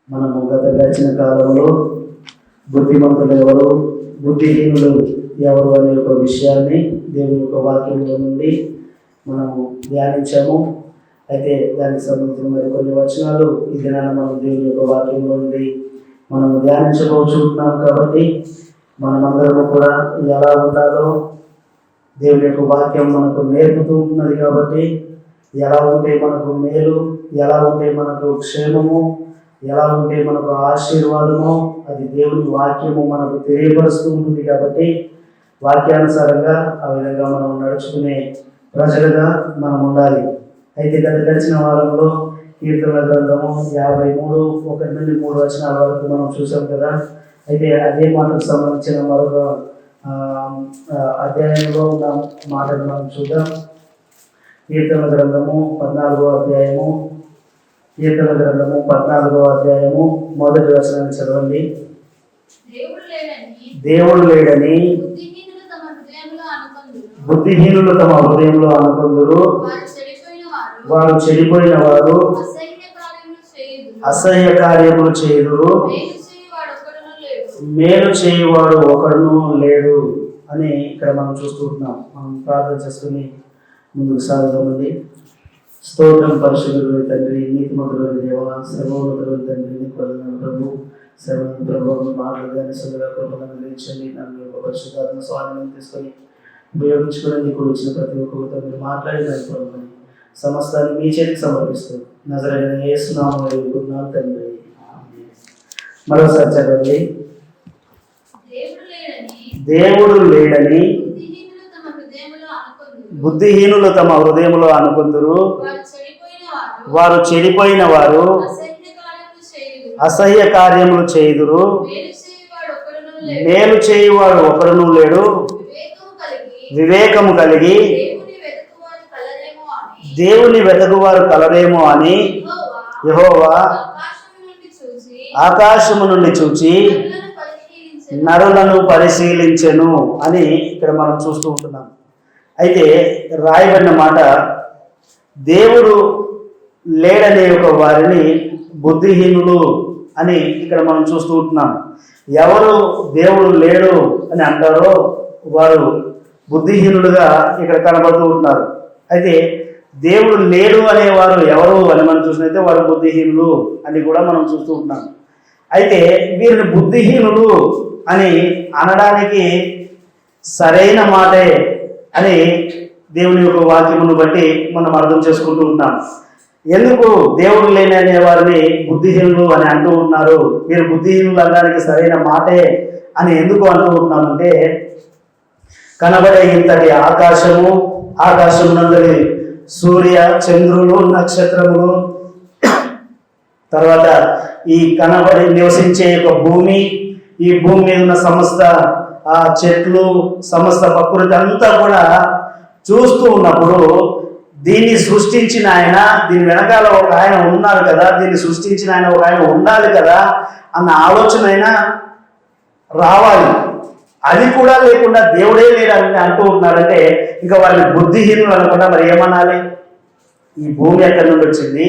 మనము గడిచిన కాలంలో బుద్ధిమంతులు ఎవరు, బుద్ధిహీనులు ఎవరు అనే ఒక విషయాన్ని దేవుని యొక్క వాక్యంలో నుండి మనము ధ్యానించాము. అయితే దానికి సంబంధించిన మరి కొన్ని వచనాలు ఈ దినాన మనం దేవుని యొక్క వాక్యంలో నుండి మనము ధ్యానించబోతున్నాం. కాబట్టి మనమందరము కూడా ఎలా ఉండాలో దేవుని యొక్క వాక్యం మనకు నేర్పుతూ ఉన్నది. కాబట్టి ఎలా ఉంటే మనకు మేలు, ఎలా ఉంటే మనకు క్షేమము, ఎలా ఉంటే మనకు ఆశీర్వాదము, అది దేవుని వాక్యము మనకు తెలియపరుస్తూ ఉంటుంది. కాబట్టి వాక్యానుసారంగా ఆ విధంగా మనం నడుచుకునే ప్రజలుగా మనం ఉండాలి. అయితే గడిచిన వారంలో కీర్తనల గ్రంథము 53 1 నుండి 3 వచనాల వరకు మనం చూసాం కదా. అయితే అదే మాటకు సంబంధించిన మరొక అధ్యాయంలో ఉన్న మాటను మనం చూద్దాం. కీర్తనల గ్రంథము 14వ అధ్యాయము, కీర్తనల గ్రంథము 14వ అధ్యాయము 1వ వచనాన్ని చదవండి. దేవుడు లేడని బుద్ధిహీనులు తమ హృదయంలో అనుకొందురు, వారు చెడిపోయిన వారు అసహ్య కార్యములు చేయుదురు, మేలు చేయువాడు ఒకడును లేడు అని ఇక్కడ మనం చూస్తూ ఉంటున్నాం. మనం ప్రార్థన చేసుకుని ముందుకు సాగుతామండి. స్తోత్రం పరిశుద్ధుడు తండ్రి, నీతిమంతుడైన దేవ, సర్వోన్నతుడైన తండ్రి, నీకు వందనాలు ప్రభు. సర్వోన్నత ప్రభు మాటలుగానే సులువుగా కృపను అందించండి. నన్ను యొక్క పరిశుద్ధాత్మ స్వాధీనం తీసుకొని ఉపయోగించుకుని నీకు వచ్చిన ప్రతి ఒక్కరితో మీరు మాట్లాడిన ప్రభుని సమస్తాన్ని మీ చేతికి సమర్పిస్తూ నజరైన యేసు నామములో వేడుకుంటున్నాను తండ్రి. మరోసారి చదవండి. దేవుడు లేడని బుద్ధిహీనులు తమ హృదయములో అనుకొందురు, వారు చెడిపోయిన వారు అసహ్య కార్యములు చేయుదురు, మేలు చేయువాడు ఒకడును లేడు. వివేకము కలిగి దేవుని వెతకువారు కలరేమో అని యెహోవా ఆకాశము నుండి చూచి నరులను పరిశీలించెను అని ఇక్కడ మనం చూస్తూ ఉంటున్నాం. అయితే రాయబడిన మాట, దేవుడు లేడనే ఒక వారిని బుద్ధిహీనులు అని ఇక్కడ మనం చూస్తూ ఉంటున్నాం. ఎవరు దేవుడు లేడు అని అంటారో వారు బుద్ధిహీనులుగా ఇక్కడ కనబడుతూ ఉంటున్నారు. అయితే దేవుడు లేడు అనేవారు ఎవరు అని మనం చూసినైతే వారు బుద్ధిహీనులు అని కూడా మనం చూస్తూ ఉంటున్నాం. అయితే వీరిని బుద్ధిహీనులు అని అనడానికి సరైన మాటే అని దేవుని యొక్క వాక్యమును బట్టి మనం అర్థం చేసుకుంటూ ఉన్నాం. ఎందుకు దేవుడు లేని అనే వారిని బుద్ధిహీనులు అని అంటూ ఉన్నారు, మీరు బుద్ధిహీనులు అనడానికి సరైన మాటే అని ఎందుకు అంటూ ఉంటున్నామంటే, కనబడే ఇంతటి ఆకాశమునందరి సూర్య చంద్రులు నక్షత్రములు, తర్వాత ఈ కనబడి నివసించే ఒక భూమి, ఈ భూమి మీద ఉన్న సమస్త చెట్లు, సమస్త ప్రకృతి అంతా కూడా చూస్తూ ఉన్నప్పుడు దీన్ని సృష్టించిన ఆయన, దీని వెనకాల ఒక ఆయన ఉన్నారు కదా, దీన్ని సృష్టించిన ఆయన ఒక ఆయన ఉండాలి కదా అన్న ఆలోచన అయినా రావాలి. అది కూడా లేకుండా దేవుడే లేడని అంటూ ఉంటున్నారంటే ఇంకా వారిని బుద్ధిహీనులు అనుకున్నా మరి ఏమనాలి? ఈ భూమి ఎక్కడి నుండి వచ్చింది?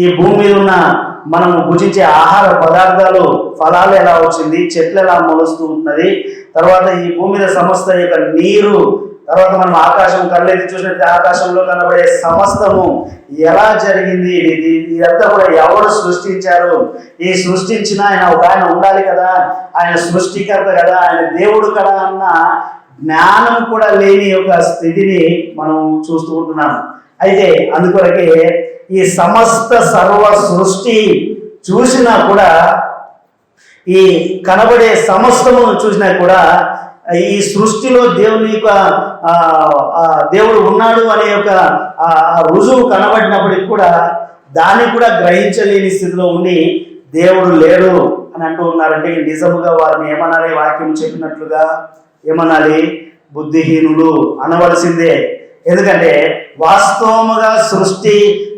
ఈ భూమి మీద ఉన్న మనం భుజించే ఆహార పదార్థాలు, ఫలాలు ఎలా వచ్చింది? చెట్లు ఎలా మొలుస్తూ ఉన్నది? తర్వాత ఈ భూమి మీద సమస్త యొక్క నీరు, తర్వాత మనం ఆకాశం కళ్ళెత్తి చూసినట్టు ఆకాశంలో కనబడే సమస్తము ఎలా జరిగింది? ఇదంతా కూడా ఎవరు సృష్టించారు? ఈ సృష్టించిన ఆయన ఒక ఆయన ఉండాలి కదా, ఆయన సృష్టికర్త కదా, ఆయన దేవుడు కదా అన్న జ్ఞానం కూడా లేని ఒక స్థితిని మనం చూస్తూ ఉంటున్నాం. అయితే అందుకొరకే ఈ సమస్త సర్వ సృష్టి చూసినా కూడా, ఈ కనబడే సమస్తము చూసినా కూడా, ఈ సృష్టిలో దేవుని యొక్క దేవుడు ఉన్నాడు అనే ఒక రుజువు కనబడినప్పటికి కూడా దాన్ని కూడా గ్రహించలేని స్థితిలో ఉండి దేవుడు లేడు అని అంటూ ఉన్నారంటే నిజముగా వారిని ఏమనాలి? వాక్యం చెప్పినట్లుగా ఏమనాలి? బుద్ధిహీనులు అనవలసిందే. ఎందుకంటే వాస్తవముగా సృష్టి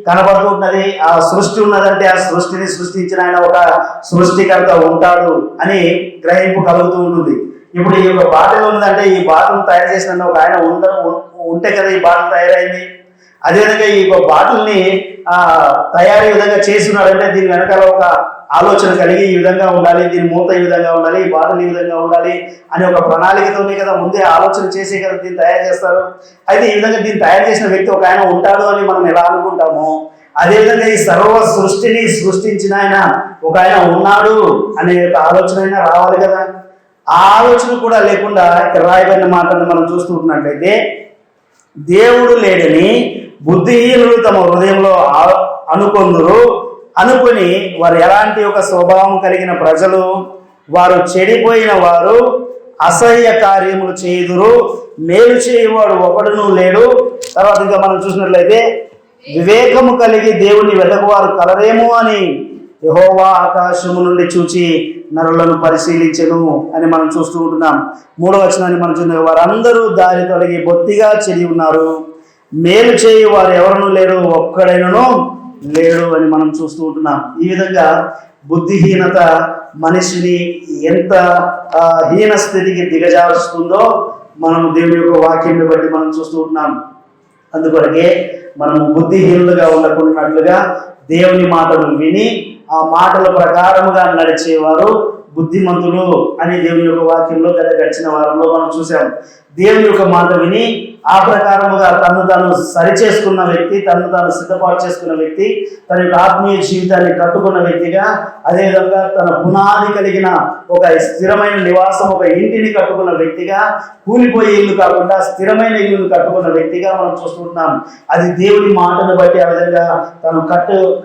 కనబడుతున్నది, ఆ సృష్టి ఉన్నదంటే ఆ సృష్టిని సృష్టించిన ఆయన ఒక సృష్టికర్త ఉంటాడు అని గ్రహింపు కలుగుతూ ఉంటుంది. ఇప్పుడు ఈ యొక్క బాటిల్ ఉన్నదంటే ఈ బాటిల్ తయారు చేసిన ఒక ఆయన ఉంటే కదా ఈ బాటిల్ తయారైంది. అదేవిధంగా ఈ యొక్క బాటిల్ని తయారీ విధంగా చేస్తున్నాడంటే దీని వెనకాల ఒక ఆలోచన కలిగి ఈ విధంగా ఉండాలి, దీని మూత ఈ విధంగా ఉండాలి, ఈ బాటలు ఈ విధంగా ఉండాలి అని ఒక ప్రణాళికతోనే కదా ముందే ఆలోచన చేసే కదా దీన్ని తయారు చేస్తారు. అయితే ఈ విధంగా దీన్ని తయారు చేసిన వ్యక్తి ఒక ఆయన ఉంటాడు అని మనం ఎలా అనుకుంటామో, అదేవిధంగా ఈ సర్వ సృష్టిని సృష్టించిన ఆయన ఒక ఆయన ఉన్నాడు అనే ఒక ఆలోచన అయినా రావాలి కదా. ఆ ఆలోచన కూడా లేకుండా ఇక్కడ రాయబడిన మాటలను మనం చూస్తున్నట్లయితే, దేవుడు లేడని బుద్ధిహీనులు తమ హృదయంలో అనుకొని వారు ఎలాంటి ఒక స్వభావం కలిగిన ప్రజలు, వారు చెడిపోయిన వారు, అసహ్య కార్యములు చేయుదురు, మేలు చేయవాడు ఒకడును లేడు. తర్వాత ఇంకా మనం చూసినట్లయితే, వివేకము కలిగి దేవుని వెతకువారు కలరేమో అని యెహోవా ఆకాశము నుండి చూచి నరులను పరిశీలించెను అని మనం చూస్తూ ఉంటున్నాం. 3వ వచనాన్ని మనం చూస్తున్నాం, వారందరూ దారి తొలగి బొత్తిగా చెడి ఉన్నారు, మేలు చేయి వారు ఎవరను లేరు, ఒక్కడైనను లేడు అని మనం చూస్తూ ఉంటున్నాం. ఈ విధంగా బుద్ధిహీనత మనిషిని ఎంత హీన స్థితికి దిగజారుస్తుందో మనం దేవుని యొక్క వాక్యాన్ని బట్టి మనం చూస్తూ ఉంటున్నాం. అందుకొరకే మనము బుద్ధిహీనులుగా ఉండకున్నట్లుగా దేవుని మాటలు విని ఆ మాటల ప్రకారముగా నడిచేవారు బుద్ధిమంతులు అని దేవుని యొక్క వాక్యంలో గడిచిన వారంలో మనం చూసాం. దేవుని యొక్క మాట విని ఆ ప్రకారముగా తను తాను సరిచేసుకున్న వ్యక్తి, తను తాను సిద్ధపాటు చేసుకున్న వ్యక్తి, తన యొక్క ఆత్మీయ జీవితాన్ని కట్టుకున్న వ్యక్తిగా, అదేవిధంగా తన పునాది కలిగిన ఒక స్థిరమైన నివాసం, ఒక ఇంటిని కట్టుకున్న వ్యక్తిగా, కూలిపోయే ఇల్లు కాకుండా స్థిరమైన ఇల్లును కట్టుకున్న వ్యక్తిగా మనం చూస్తున్నాం. అది దేవుని మాటను బట్టి ఆ విధంగా తను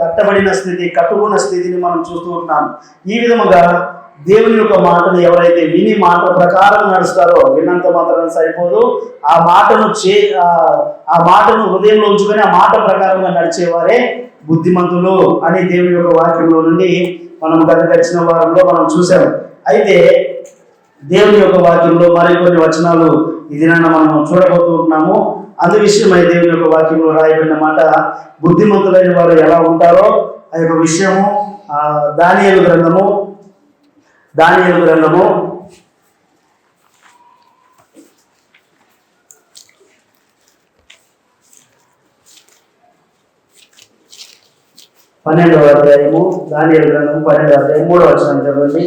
కట్టబడిన స్థితి, కట్టుకున్న స్థితిని మనం చూస్తూ ఉన్నాం. ఈ విధముగా దేవుని యొక్క మాటను ఎవరైతే విని మాట ప్రకారం నడుస్తారో, విన్నంత మాత్రం సరిపోదు, ఆ మాటను హృదయంలో ఉంచుకొని ఆ మాట ప్రకారంగా నడిచేవారే బుద్ధిమంతులు అని దేవుని యొక్క వాక్యంలో నుండి మనం గడిచిన వారంలో మనం చూసాం. అయితే దేవుని యొక్క వాక్యంలో మరికొన్ని వచనాలు ఈ దినాన మనం చూడబోతున్నాము. అందు విషయమై దేవుని యొక్క వాక్యంలో రాయబడిన మాట, బుద్ధిమంతులైన వారు ఎలా ఉంటారో ఆ యొక్క విషయము దానియేలు గ్రంథము 12వ అధ్యాయము, దానియేలు గ్రంథము 12వ అధ్యాయం 3వ వచనం చదవండి.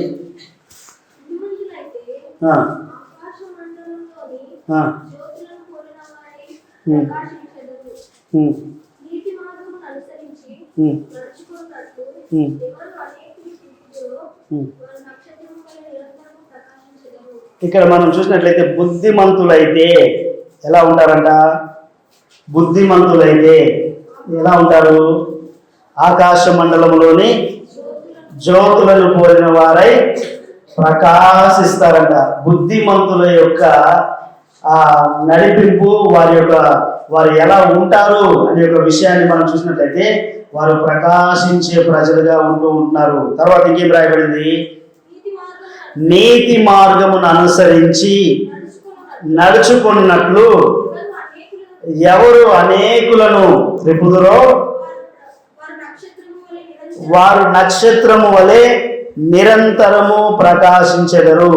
ఇక్కడ మనం చూసినట్లయితే బుద్ధిమంతులైతే ఎలా ఉంటారంట? బుద్ధిమంతులైతే ఎలా ఉంటారు? ఆకాశ మండలంలోని జ్యోతులను పోలిన వారై ప్రకాశిస్తారంట. బుద్ధిమంతుల యొక్క నడిపింపు, వారు ఎలా ఉంటారు అనే ఒక విషయాన్ని మనం చూసినట్లయితే, వారు ప్రకాశించే ప్రజలుగా ఉంటున్నారు. తర్వాత ఇంకేం రాయబడింది? నీతి మార్గమును అనుసరించి నడుచుకున్నట్లు ఎవరు అనేకులను త్రిపుదురో వారు నక్షత్రము వలె నిరంతరము ప్రకాశించెదరు.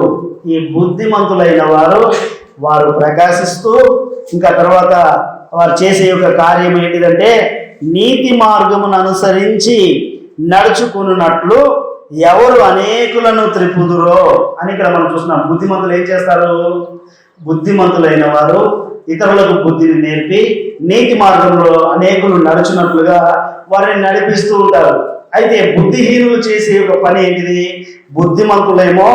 ఈ బుద్ధిమంతులైన వారు ప్రకాశిస్తూ, ఇంకా తర్వాత వారు చేసే యొక్క కార్యం ఏంటిదంటే, నీతి మార్గమును అనుసరించి నడుచుకున్నట్లు ఎవరు అనేకులను త్రిపుదురో అని ఇక్కడ మనం చూస్తున్నాం. బుద్ధిమంతులు ఏం చేస్తారు? బుద్ధిమంతులైన వారు ఇతరులకు బుద్ధిని నేర్పి నీతి మార్గంలో అనేకులు నడుచున్నట్లుగా వారిని నడిపిస్తూ ఉంటారు. అయితే బుద్ధిహీనులు చేసే ఒక పని ఏంటిది? బుద్ధిమంతులేమో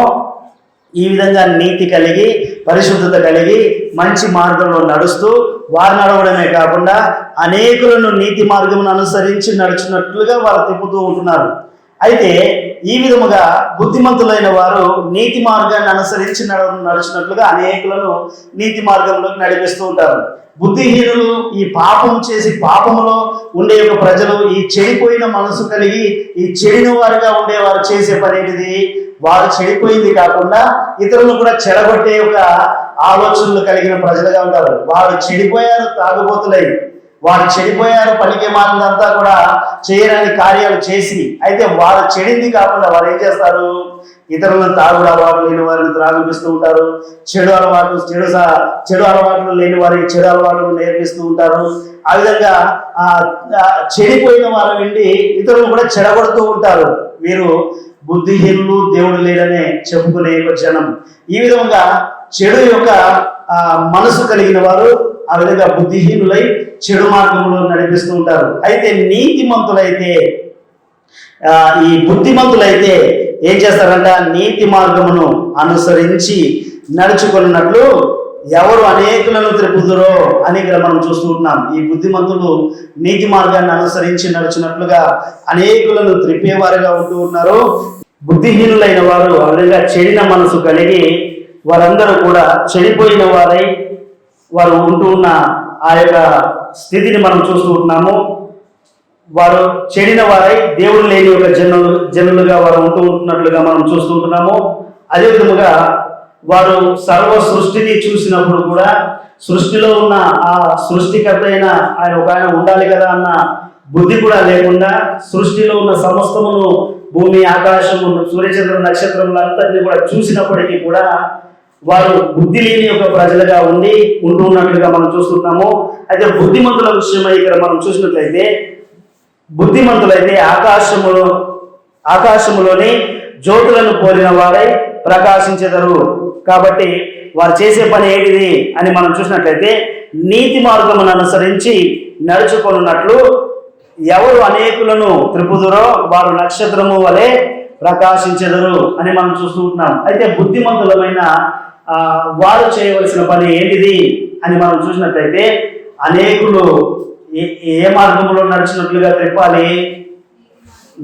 ఈ విధంగా నీతి కలిగి, పరిశుద్ధత కలిగి, మంచి మార్గంలో నడుస్తూ వారు నడవడమే కాకుండా అనేకులను నీతి మార్గమును అనుసరించి నడుచున్నట్లుగా వారు తిప్పుతూ ఉంటున్నారు. అయితే ఈ విధముగా బుద్ధిమంతులైన వారు నీతి మార్గాన్ని అనుసరించి నడుచున్నట్లుగా అనేకులను నీతి మార్గంలోకి నడిపిస్తూ ఉంటారు. బుద్ధిహీనులు ఈ పాపం చేసి పాపములో ఉండే యొక్క ప్రజలు, ఈ చెడిపోయిన మనసు కలిగి ఈ చెడిన వారుగా ఉండేవారు చేసే పని ఏంటిది? వారు చెడిపోయింది కాకుండా ఇతరులను కూడా చెడగొట్టే ఒక ఆలోచనలు కలిగిన ప్రజలుగా ఉంటారు. వారు చెడిపోయారు తాగుబోతులై, వారు చెడిపోయారు పనికి మాలినంతా కూడా చేయరాని కార్యాలు చేసి. అయితే వారు చెడింది కాకుండా వారు ఏం చేస్తారు? ఇతరులను తాగుడు అలవాట్లు లేని వారిని త్రాగిపిస్తూ ఉంటారు. చెడు అలవాట్లు లేని వారికి చెడు అలవాట్లు నేర్పిస్తూ ఉంటారు. ఆ విధంగా చెడిపోయిన వారు వెండి ఇతరులను కూడా చెడగొడుతూ ఉంటారు. వీరు బుద్ధిహీనులు, దేవుడు లేడనే చెప్పుకునే ఒక జనం. ఈ విధంగా చెడు యొక్క మనసు కలిగిన వారు ఆ విధంగా బుద్ధిహీనులై చెడు మార్గంలో నడిపిస్తూ ఉంటారు. అయితే నీతిమంతులైతే ఈ బుద్ధిమంతులైతే ఏం చేస్తారంట, నీతి మార్గమును అనుసరించి నడుచుకున్నట్లు ఎవరు అనేకులను త్రిపుదురో అని ఇక్కడ మనం చూస్తూ ఉన్నాం. ఈ బుద్ధిమంతులు నీతి మార్గాన్ని అనుసరించి నడుచున్నట్లుగా అనేకులను త్రిప్పేవారుగా ఉంటూ ఉన్నారు. బుద్ధిహీనులైన వారు ఆ విధంగా చెడిన మనసు కలిగి వారందరూ కూడా చెడిపోయిన వారై వారు ఉంటూ ఉన్న ఆ యొక్క స్థితిని మనం చూస్తూ ఉన్నాము. వారు చెడిన వారై దేవుడు లేని ఒక జనులుగా వారు ఉంటూ ఉంటున్నట్లుగా మనం చూస్తుంటున్నాము. అదే విధముగా వారు సర్వ సృష్టిని చూసినప్పుడు కూడా సృష్టిలో ఉన్న ఆ సృష్టికర్త అయిన ఆయన ఉండాలి కదా అన్న బుద్ధి కూడా లేకుండా సృష్టిలో ఉన్న సమస్తమును, భూమి, ఆకాశము, సూర్యచంద్ర నక్షత్రములంతటిని కూడా చూసినప్పటికీ కూడా వారు బుద్ధి లేని ఒక ప్రజలుగా ఉంటూ ఉన్నట్లుగా మనం చూస్తున్నాము. అయితే బుద్ధిమంతుల విషయమై ఇక్కడ మనం చూసినట్లయితే బుద్ధిమంతులైతే ఆకాశములోని జ్యోతులను పోలిన వారై ప్రకాశించెదరు. కాబట్టి వారు చేసే పని ఏంటిది అని మనం చూసినట్లయితే నీతి మార్గమును అనుసరించి నడుచుకున్నట్లు ఎవరు అనేకులను త్రిపుదురో వారు నక్షత్రము వలె ప్రకాశించెదరు అని మనం చూస్తూ ఉంటున్నాం. అయితే బుద్ధిమంతులమైన వారు చేయవలసిన పని ఏంటిది అని మనం చూసినట్లయితే అనేకులు ఏ మార్గంలో నడిచినట్లుగా త్రిప్పాలి,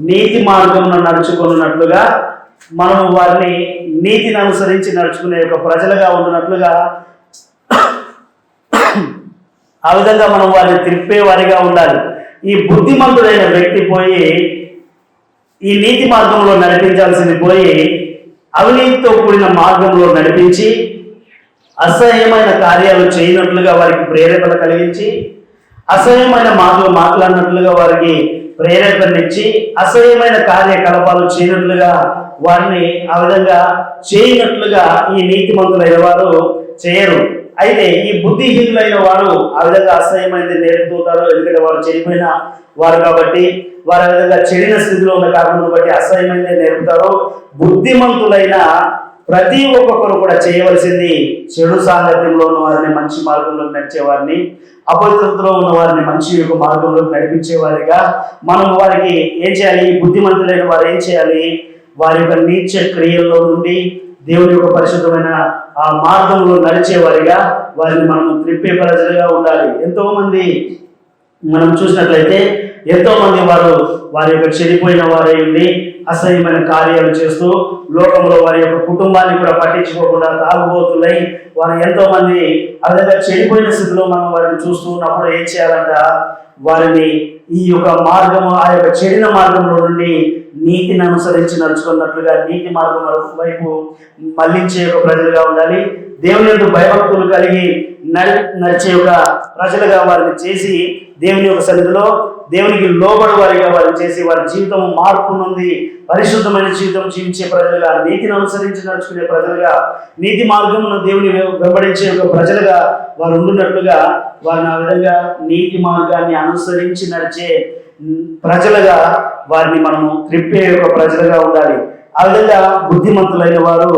నీతి మార్గంలో నడుచుకున్నట్లుగా మనం వారిని నీతిని అనుసరించి నడుచుకునే ఒక ప్రజలుగా ఉంటున్నట్లుగా ఆ విధంగా మనం వారిని త్రిప్పేవారిగా ఉండాలి. ఈ బుద్ధిమంతుడైన వ్యక్తి పోయి ఈ నీతి మార్గంలో నడిపించాల్సింది పోయి అవినీతితో కూడిన మార్గంలో నడిపించి అసహ్యమైన కార్యాలు చేయనట్లుగా వారికి ప్రేరేపణ కలిగించి అసహ్యమైన మాటలు మాట్లాడినట్లుగా వారికి ప్రేరేపణనిచ్చి అసహ్యమైన కార్యకలాపాలు చేయనట్లుగా వారిని ఆ విధంగా చేయనట్లుగా ఈ నీతిమంతులైన వారు చేయరు. అయితే ఈ బుద్ధిహీనులైన వారు ఆ విధంగా అసహ్యమైనది నేర్పుతుంటారు. ఎందుకంటే వారు చెడిపోయిన వారు కాబట్టి వారు ఆ విధంగా చెడిన స్థితిలో ఉన్న కారణం బట్టి అసహ్యమైనది నేర్పుతారు. బుద్ధిమంతులైన ప్రతి ఒక్కొక్కరు కూడా చేయవలసింది చెడు సాంగత్యంలో ఉన్న వారిని మంచి మార్గంలోకి నడిచే వారిని, అపవిత్రతలో ఉన్న వారిని మంచి యొక్క మార్గంలోకి నడిపించే వారిగా మనం వారికి ఏం చేయాలి, బుద్ధిమంతులైన వారు ఏం చేయాలి, వారి యొక్క నీచ క్రియల్లో నుండి దేవుని యొక్క పరిశుద్ధమైన ఆ మార్గంలో నడిచేవారిగా వారిని మనం త్రిప్పే ప్రజలుగా ఉండాలి. ఎంతో మంది మనం చూసినట్లయితే ఎంతో మంది వారి యొక్క చెడిపోయిన వారై ఉండి అసహ్యమైన కార్యాలు చేస్తూ లోకంలో వారి యొక్క కుటుంబాన్ని కూడా పట్టించుకోకుండా తాగుబోతులై వారు ఎంతో మంది అదేవిధంగా చెడిపోయిన స్థితిలో మనం వారిని చూస్తూ ఉన్నప్పుడు ఏం చేయాలంట, వారిని ఈ యొక్క మార్గము ఆ యొక్క చెడిన మార్గంలో నుండి నీతిని అనుసరించి నడుచుకున్నట్లుగా నీతి మార్గం వైపు మళ్లించే ఒక ప్రజలుగా ఉండాలి. దేవుని యందు భయభక్తులు కలిగి నడిచే ఒక ప్రజలుగా వారిని చేసి దేవుని యొక్క సన్నిధిలో దేవునికి లోబడి వారిగా వారిని చేసి వారి జీవితం మార్పు నుండి పరిశుద్ధమైన జీవితం జీవించే ప్రజలుగా, నీతిని అనుసరించి నడుచుకునే ప్రజలుగా, నీతి మార్గమును దేవుని వెంబడించే ఒక ప్రజలుగా వారు ఉండున్నట్లుగా వారిని ఆ విధంగా నీతి మార్గాన్ని అనుసరించి నడిచే ప్రజలుగా వారిని మనము త్రిప్పే ఒక ప్రజలుగా ఉండాలి. ఆ విధంగా బుద్ధిమంతులైన వారు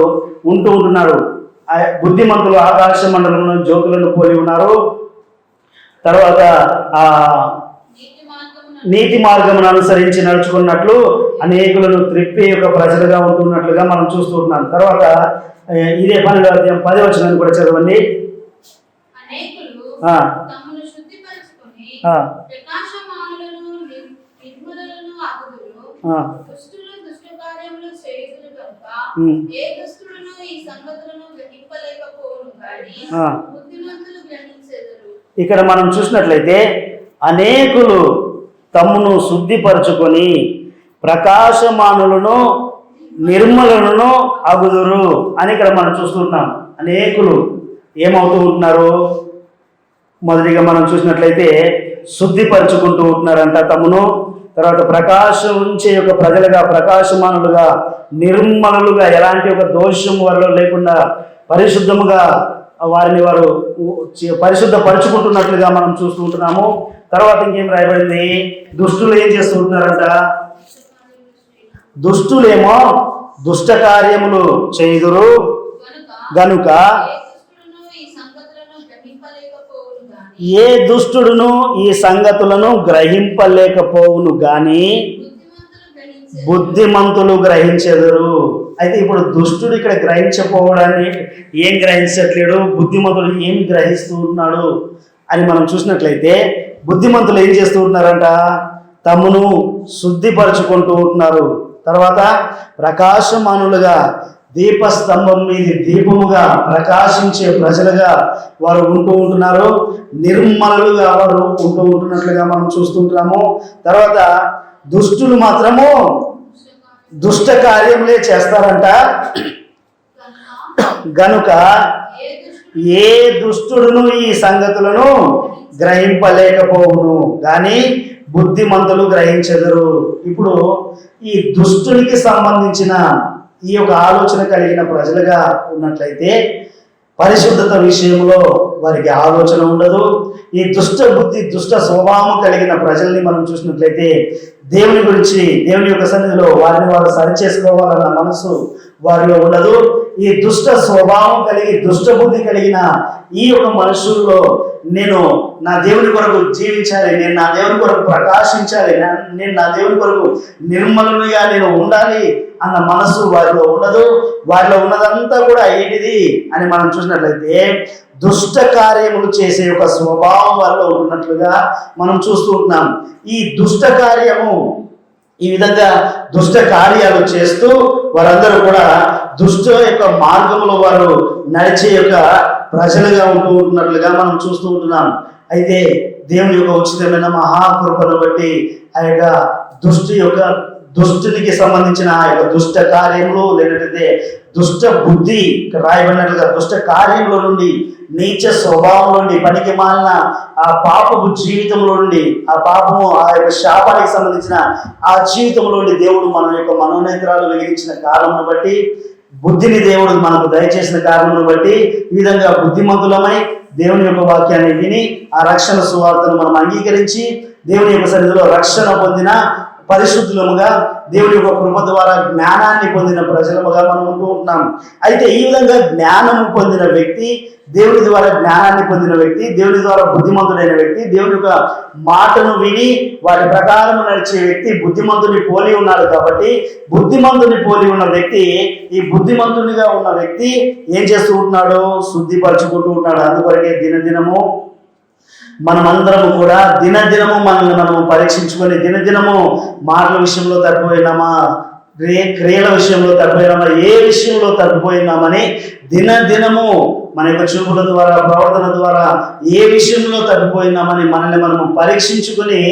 ఉంటున్నారు. బుద్ధిమంతులు ఆకాశ మండలంలో జ్యోతులను పోలి ఉన్నారు. తర్వాత నీతి మార్గమును అనుసరించి నడుచుకున్నట్లు అనేకులను త్రిప్పే యొక్క ప్రజలుగా ఉంటున్నట్లుగా మనం చూస్తున్నాం. తర్వాత ఇదే 10వ వచనాన్ని కూడా చదవండి. ఇక్కడ మనం చూసినట్లయితే అనేకులు తమ్మును శుద్ధిపరచుకొని ప్రకాశమానులను నిర్మలను అగుదురు అని ఇక్కడ మనం చూస్తున్నాం. అనేకులు ఏమవుతూ ఉంటున్నారు, మొదటిగా మనం చూసినట్లయితే శుద్ధిపరచుకుంటూ ఉంటున్నారంట తమ్మును. తర్వాత ప్రకాశం ఉంచే యొక్క ప్రజలుగా, ప్రకాశమానులుగా, నిర్మలుగా, ఎలాంటి ఒక దోషం వారిలో లేకుండా పరిశుద్ధముగా వారిని వారు పరిశుద్ధపరుచుకుంటున్నట్లుగా మనం చూస్తూ ఉంటున్నాము. తర్వాత ఇంకేం రాయబడింది, దుష్టులు ఏం చేస్తూ ఉంటున్నారంట, దుష్టులేమో దుష్ట కార్యములు చేయుదురు గనుక ఏ దుష్టుడును ఈ సంగతులను గ్రహింపలేకపోవును గాని బుద్ధిమంతులు గ్రహించెదరు. అయితే ఇప్పుడు దుష్టుడు ఇక్కడ గ్రహించకపోవడాన్ని ఏం గ్రహించట్లేడు, బుద్ధిమంతుడు ఏం గ్రహిస్తూ ఉన్నాడు అని మనం చూసినట్లయితే, బుద్ధిమంతులు ఏం చేస్తూ ఉన్నారంట, తమను శుద్ధిపరచుకుంటూ ఉంటున్నారు. తర్వాత ప్రకాశమానులుగా దీపస్తంభం మీద దీపముగా ప్రకాశించే ప్రజలుగా వారు ఉంటూ ఉంటున్నారు. నిర్మలుగా వారు ఉంటూ ఉంటున్నట్లుగా మనం చూస్తుంటున్నాము. తర్వాత దుష్టులు మాత్రము దుష్ట కార్యములే చేస్తారంట. గనుక ఏ దుష్టుడును ఈ సంగతులను గ్రహింపలేకపోవును కానీ బుద్ధిమంతులు గ్రహించెదరు. ఇప్పుడు ఈ దుష్టునికి సంబంధించిన ఈ యొక్క ఆలోచన కలిగిన ప్రజలుగా ఉన్నట్లయితే పరిశుద్ధత విషయంలో వారికి ఆలోచన ఉండదు. ఈ దుష్ట బుద్ధి దుష్ట స్వభావం కలిగిన ప్రజల్ని మనం చూసినట్లయితే దేవుని గురించి, దేవుని యొక్క సన్నిధిలో వారిని వారు సరిచేసుకోవాలన్న మనసు వారిలో ఉండదు. ఈ దుష్ట స్వభావం కలిగి దుష్ట బుద్ధి కలిగిన ఈ యొక్క మనుషుల్లో నేను నా దేవుని కొరకు జీవించాలి, నేను నా దేవుని కొరకు ప్రకాశించాలి, నేను నా దేవుని కొరకు నిర్మలునిగా నేను ఉండాలి అన్న మనసు వారిలో ఉండదు. వారిలో ఉన్నదంతా కూడా ఏంటిది అని మనం చూసినట్లయితే దుష్ట కార్యములు చేసే ఒక స్వభావం వారిలో ఉంటున్నట్లుగా మనం చూస్తూ ఉంటున్నాం. ఈ దుష్ట కార్యము, ఈ విధంగా దుష్ట కార్యాలు చేస్తూ వారందరూ కూడా దుష్ట యొక్క మార్గంలో వారు నడిచే యొక్క ప్రజలుగా ఉంటూ ఉంటున్నట్లుగా మనం చూస్తూ ఉంటున్నాం. అయితే దేవుని యొక్క ఉచితమైన మహాకృపను బట్టి ఆ యొక్క దుష్టునికి సంబంధించిన ఆ యొక్క దుష్ట కార్యములు లేకపోతే దుష్ట బుద్ధి రాయబడినట్లుగా దుష్ట కార్యముల నుండి, నీచ స్వభావం నుండి, పనికి మాలిన ఆ పాపపు జీవితంలో నుండి, ఆ పాపము ఆ యొక్క శాపానికి సంబంధించిన ఆ జీవితంలో నుండి దేవుడు మన యొక్క మనోనేత్రాలు వెలిగించిన కాలంను బట్టి, బుద్ధిని దేవుడు మనకు దయచేసిన కారణమును బట్టి ఈ విధంగా బుద్ధిమంతులమై దేవుని యొక్క వాక్యాన్ని విని ఆ రక్షణ సువార్తను మనం అంగీకరించి దేవుని యొక్క సన్నిధిలో రక్షణ పొందిన పరిశుద్ధులముగా దేవుని యొక్క కృప ద్వారా జ్ఞానాన్ని పొందిన ప్రజలముగా మనం ఉంటూ ఉంటున్నాం. అయితే ఈ విధంగా జ్ఞానము పొందిన వ్యక్తి, దేవుని ద్వారా జ్ఞానాన్ని పొందిన వ్యక్తి, దేవుని ద్వారా బుద్ధిమంతుడైన వ్యక్తి, దేవుని యొక్క మాటను విని వాటి ప్రకారం నడిచే వ్యక్తి బుద్ధిమంతుని పోలి ఉన్నాడు. కాబట్టి బుద్ధిమంతుని పోలి ఉన్న వ్యక్తి, ఈ బుద్ధిమంతునిగా ఉన్న వ్యక్తి ఏం చేస్తూ ఉంటున్నాడు, శుద్ధిపరచుకుంటూ ఉన్నాడు. అందుకొరకే దినదినము మనమందరము కూడా దినదినము మనల్ని మనము పరీక్షించుకొని, దినదినము మాటల విషయంలో తప్పిపోయినామా, క్రియల విషయంలో తప్పిపోయినామా, ఏ విషయంలో తప్పిపోయినామని దినదినము మన యొక్క చూపుల ద్వారా, ప్రవర్తన ద్వారా ఏ విషయంలో తప్పిపోయినామని మనల్ని మనము పరీక్షించుకుని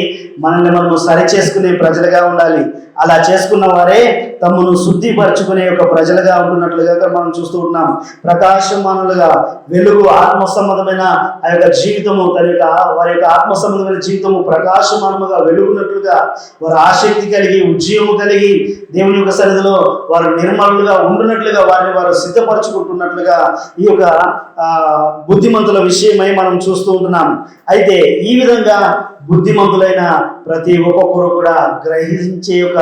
మనల్ని మనము సరిచేసుకునే ప్రజలుగా ఉండాలి. అలా చేసుకున్న వారే తమను శుద్ధిపరచుకునే యొక్క ప్రజలుగా ఉంటున్నట్లుగా మనం చూస్తూ ఉన్నాం. ప్రకాశమానులుగా వెలుగు, ఆత్మ సంబంధమైన ఆ యొక్క జీవితము, వారి యొక్క ఆత్మ సంబంధమైన జీవితము ప్రకాశమానముగా వెలుగున్నట్లుగా వారు ఆసక్తి కలిగి, ఉద్యమం కలిగి దేవుని యొక్క సన్నిధిలో వారు నిర్మలుగా ఉండునట్లుగా వారిని వారు సిద్ధపరచుకుంటున్నట్లుగా ఈ యొక్క బుద్ధిమంతుల విషయమై మనం చూస్తూ ఉంటున్నాం. అయితే ఈ విధంగా బుద్ధిమంతులైన ప్రతి ఒక్కొక్కరు కూడా గ్రహించే యొక్క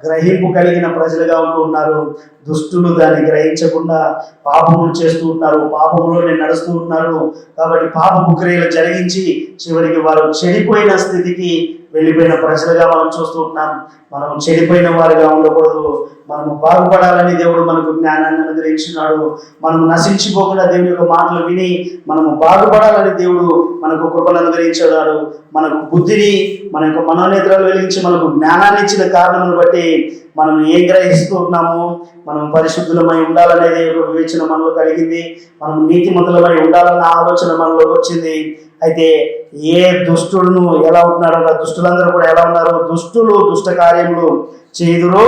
గ్రహింపు కలిగిన ప్రజలుగా ఉంటూ ఉన్నారు. దుష్టులు దాన్ని గ్రహించకుండా పాపములు చేస్తూ ఉన్నారు, పాపములోనే నడుస్తూ ఉన్నారు. కాబట్టి పాపపు క్రియలు జరిగించి చివరికి వారు చెడిపోయిన స్థితికి వెళ్ళిపోయిన ప్రజలుగా మనం చూస్తూ ఉంటున్నాం. మనం చెడిపోయిన వారిగా ఉండకూడదు. మనము బాగుపడాలని దేవుడు మనకు జ్ఞానాన్ని అనుగ్రహించినాడు. మనం నశించిపోకుండా దేవుని యొక్క మాటలు విని మనము బాగుపడాలని దేవుడు మనకు కృపను అనుగ్రహించాడు. మనకు బుద్ధిని, మన యొక్క మనోనేత్రాలు వెలిగించి మనకు జ్ఞానాన్ని ఇచ్చిన కారణమును బట్టి మనం ఏం గ్రహిస్తున్నాము, మనం పరిశుద్ధులమై ఉండాలనేది ఒక వివేచన మనలో కలిగింది. మనం నీతిమంతులమై ఉండాలన్న ఆలోచన మనలోకి వచ్చింది. అయితే ఏ దుష్టుడును ఎలా ఉంటున్నాడు, దుష్టులందరూ కూడా ఎలా ఉన్నారు, దుష్టులు దుష్ట కార్యములు చేయుదురు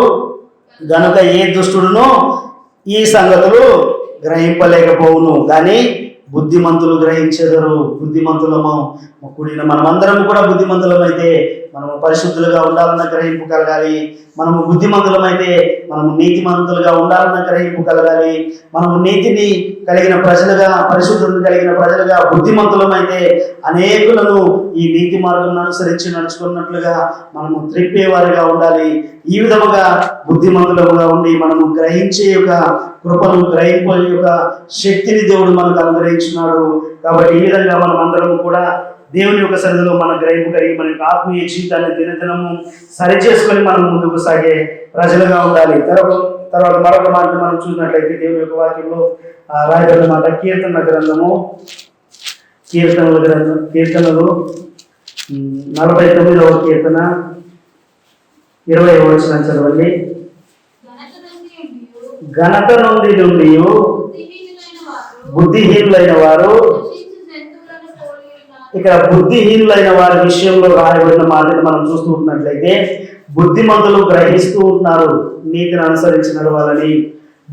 గనుక ఏ దుష్టుడును ఈ సంగతులు గ్రహింపలేకపోవును కానీ బుద్ధిమంతులు గ్రహించెదరు. బుద్ధిమంతులము కూడిన మనమందరం కూడా బుద్ధిమంతులమైతే మనము పరిశుద్ధులుగా ఉండాలన్న గ్రహింపు కలగాలి. మనము బుద్ధిమంతులమైతే మనము నీతిమంతులుగా ఉండాలన్న గ్రహింపు కలగాలి. మనము నీతిని కలిగిన ప్రజలుగా, పరిశుద్ధతను కలిగిన ప్రజలుగా, బుద్ధిమంతులమైతే అనేకులను ఈ నీతి మార్గం అనుసరించి నడుచుకున్నట్లుగా మనము త్రిప్పేవారిగా ఉండాలి. ఈ విధముగా బుద్ధిమంతులుగా ఉండి మనము గ్రహించే యొక్క కృపను, గ్రహింపు యొక్క శక్తిని దేవుడు మనకు అనుగ్రహించున్నాడు. కాబట్టి ఈ విధంగా మనం అందరం కూడా దేవుని యొక్క సన్నిధిలో మన గ్రహింపు కలిగి మన యొక్క ఆత్మీయ జీవితాన్ని దినదినము సరిచేసుకొని మనం ముందుకు సాగే ప్రజలుగా ఉండాలి. తర్వాత మరొక మాట మనం చూసినట్లయితే దేవుని యొక్క వాక్యంలో రాయబడిన మాట కీర్తన గ్రంథము, కీర్తనలు 49వ కీర్తన 20వ వచనం చదవండి. ఘనత నుండి బుద్ధిహీనులైన వారు, ఇక్కడ బుద్ధిహీనులైన వారి విషయంలో రాయబడిన మాటను మనం చూస్తూ ఉన్నట్లయితే బుద్ధిమంతులు గ్రహిస్తూ ఉంటున్నారు నీతిని అనుసరించి నడవాలని.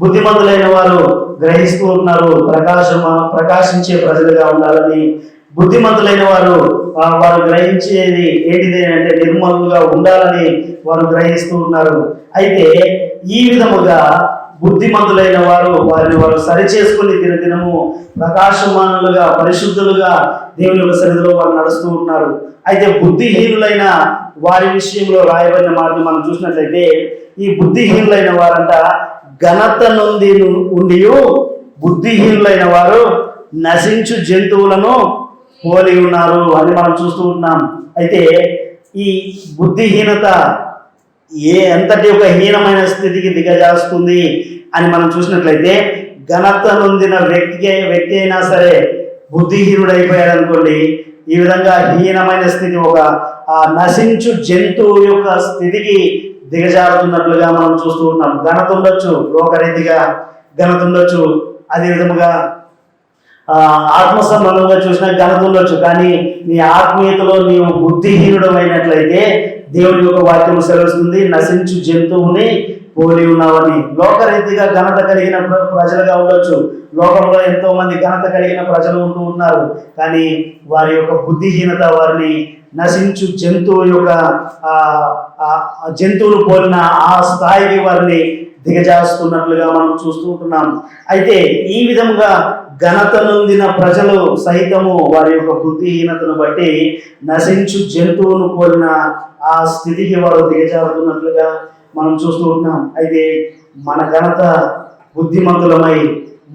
బుద్ధిమంతులైన వారు గ్రహిస్తూ ఉంటున్నారు ప్రకాశించే ప్రజలుగా ఉండాలని. బుద్ధిమంతులైన వారు గ్రహించేది ఏంటిది అంటే నిర్మలుగా ఉండాలని వారు గ్రహిస్తూ ఉన్నారు. అయితే ఈ విధముగా బుద్ధిమంతులైన వారు వారు సరిచేసుకుని దినదినము ప్రకాశమానులుగా, పరిశుద్ధులుగా దేవుని యొక్క సన్నిధిలో వారు నడుస్తూ ఉన్నారు. అయితే బుద్ధిహీనులైన వారి విషయంలో రాయబడిన మాటను మనం చూసినట్లయితే ఈ బుద్ధిహీనులైన వారంట ఘనత నుండి ఉండి బుద్ధిహీనులైన వారు నశించు జంతువులను పోలి ఉన్నారు అని మనం చూస్తూ ఉన్నాం. అయితే ఈ బుద్ధిహీనత ఎంతటి ఒక హీనమైన స్థితికి దిగజాస్తుంది అని మనం చూసినట్లయితే ఘనత నొందిన వ్యక్తి అయినా సరే బుద్ధిహీనుడైపోయాడు అనుకోండి, ఈ విధంగా హీనమైన స్థితి, ఒక నశించు జంతువు యొక్క స్థితికి దిగజారుతున్నట్లుగా మనం చూస్తూ ఉన్నాం. ఘనత ఉండొచ్చు, లోకరీతిగా ఘనత ఉండొచ్చు, అదే విధముగా ఆత్మ సంబంధంగా చూసినా ఘనత ఉండొచ్చు. కానీ నీ ఆత్మీయతలో నీవు బుద్ధిహీనుడమైనట్లయితే దేవుని యొక్క వాక్యం సెలవుస్తుంది, నశించు జంతువుని పోలి ఉన్నావని. లోకరీతిగా ఘనత కలిగిన ప్రజలుగా ఉండొచ్చు, లోకంలో ఎంతో మంది ఘనత కలిగిన ప్రజలు ఉంటూ ఉన్నారు. కానీ వారి యొక్క బుద్ధిహీనత వారిని నశించు జంతువును పోలిన ఆ స్థాయికి వారిని దిగజాస్తున్నట్లుగా మనం చూస్తూ ఉంటున్నాం. అయితే ఈ విధంగా ఘనత నొందిన ప్రజలు సైతము వారి యొక్క బుద్ధిహీనతను బట్టి నశించు జంతువును పోలిన ఆ స్థితికి వారు దిగజారుతున్నట్లుగా మనం చూస్తూ ఉంటున్నాం. అయితే మన ఘనత బుద్ధిమంతులమై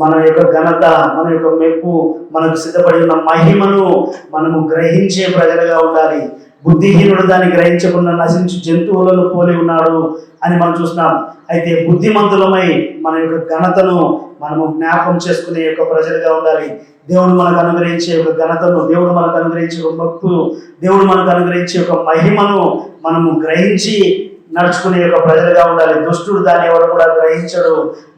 మన యొక్క ఘనత, మన యొక్క మెప్పు, మనకు సిద్ధపడి ఉన్న మహిమను మనము గ్రహించే ప్రజలుగా ఉండాలి. బుద్ధిహీనుడు దాన్ని గ్రహించకుండా నశించు జంతువులను పోలి ఉన్నాడు అని మనం చూస్తున్నాం. అయితే బుద్ధిమంతులమై మన యొక్క ఘనతను మనము జ్ఞాపకం చేసుకునే యొక్క ప్రజలుగా ఉండాలి. దేవుడు మనకు అనుగ్రహించే ఒక ఘనతను, దేవుడు మనకు అనుగ్రహించే ఒక భక్తు, దేవుడు మనకు అనుగ్రహించే ఒక మహిమను మనము గ్రహించి నడుచుకునే యొక్క ప్రజలుగా ఉండాలి. దుష్టుడు దాన్ని ఎవరు కూడా గ్రహించడు,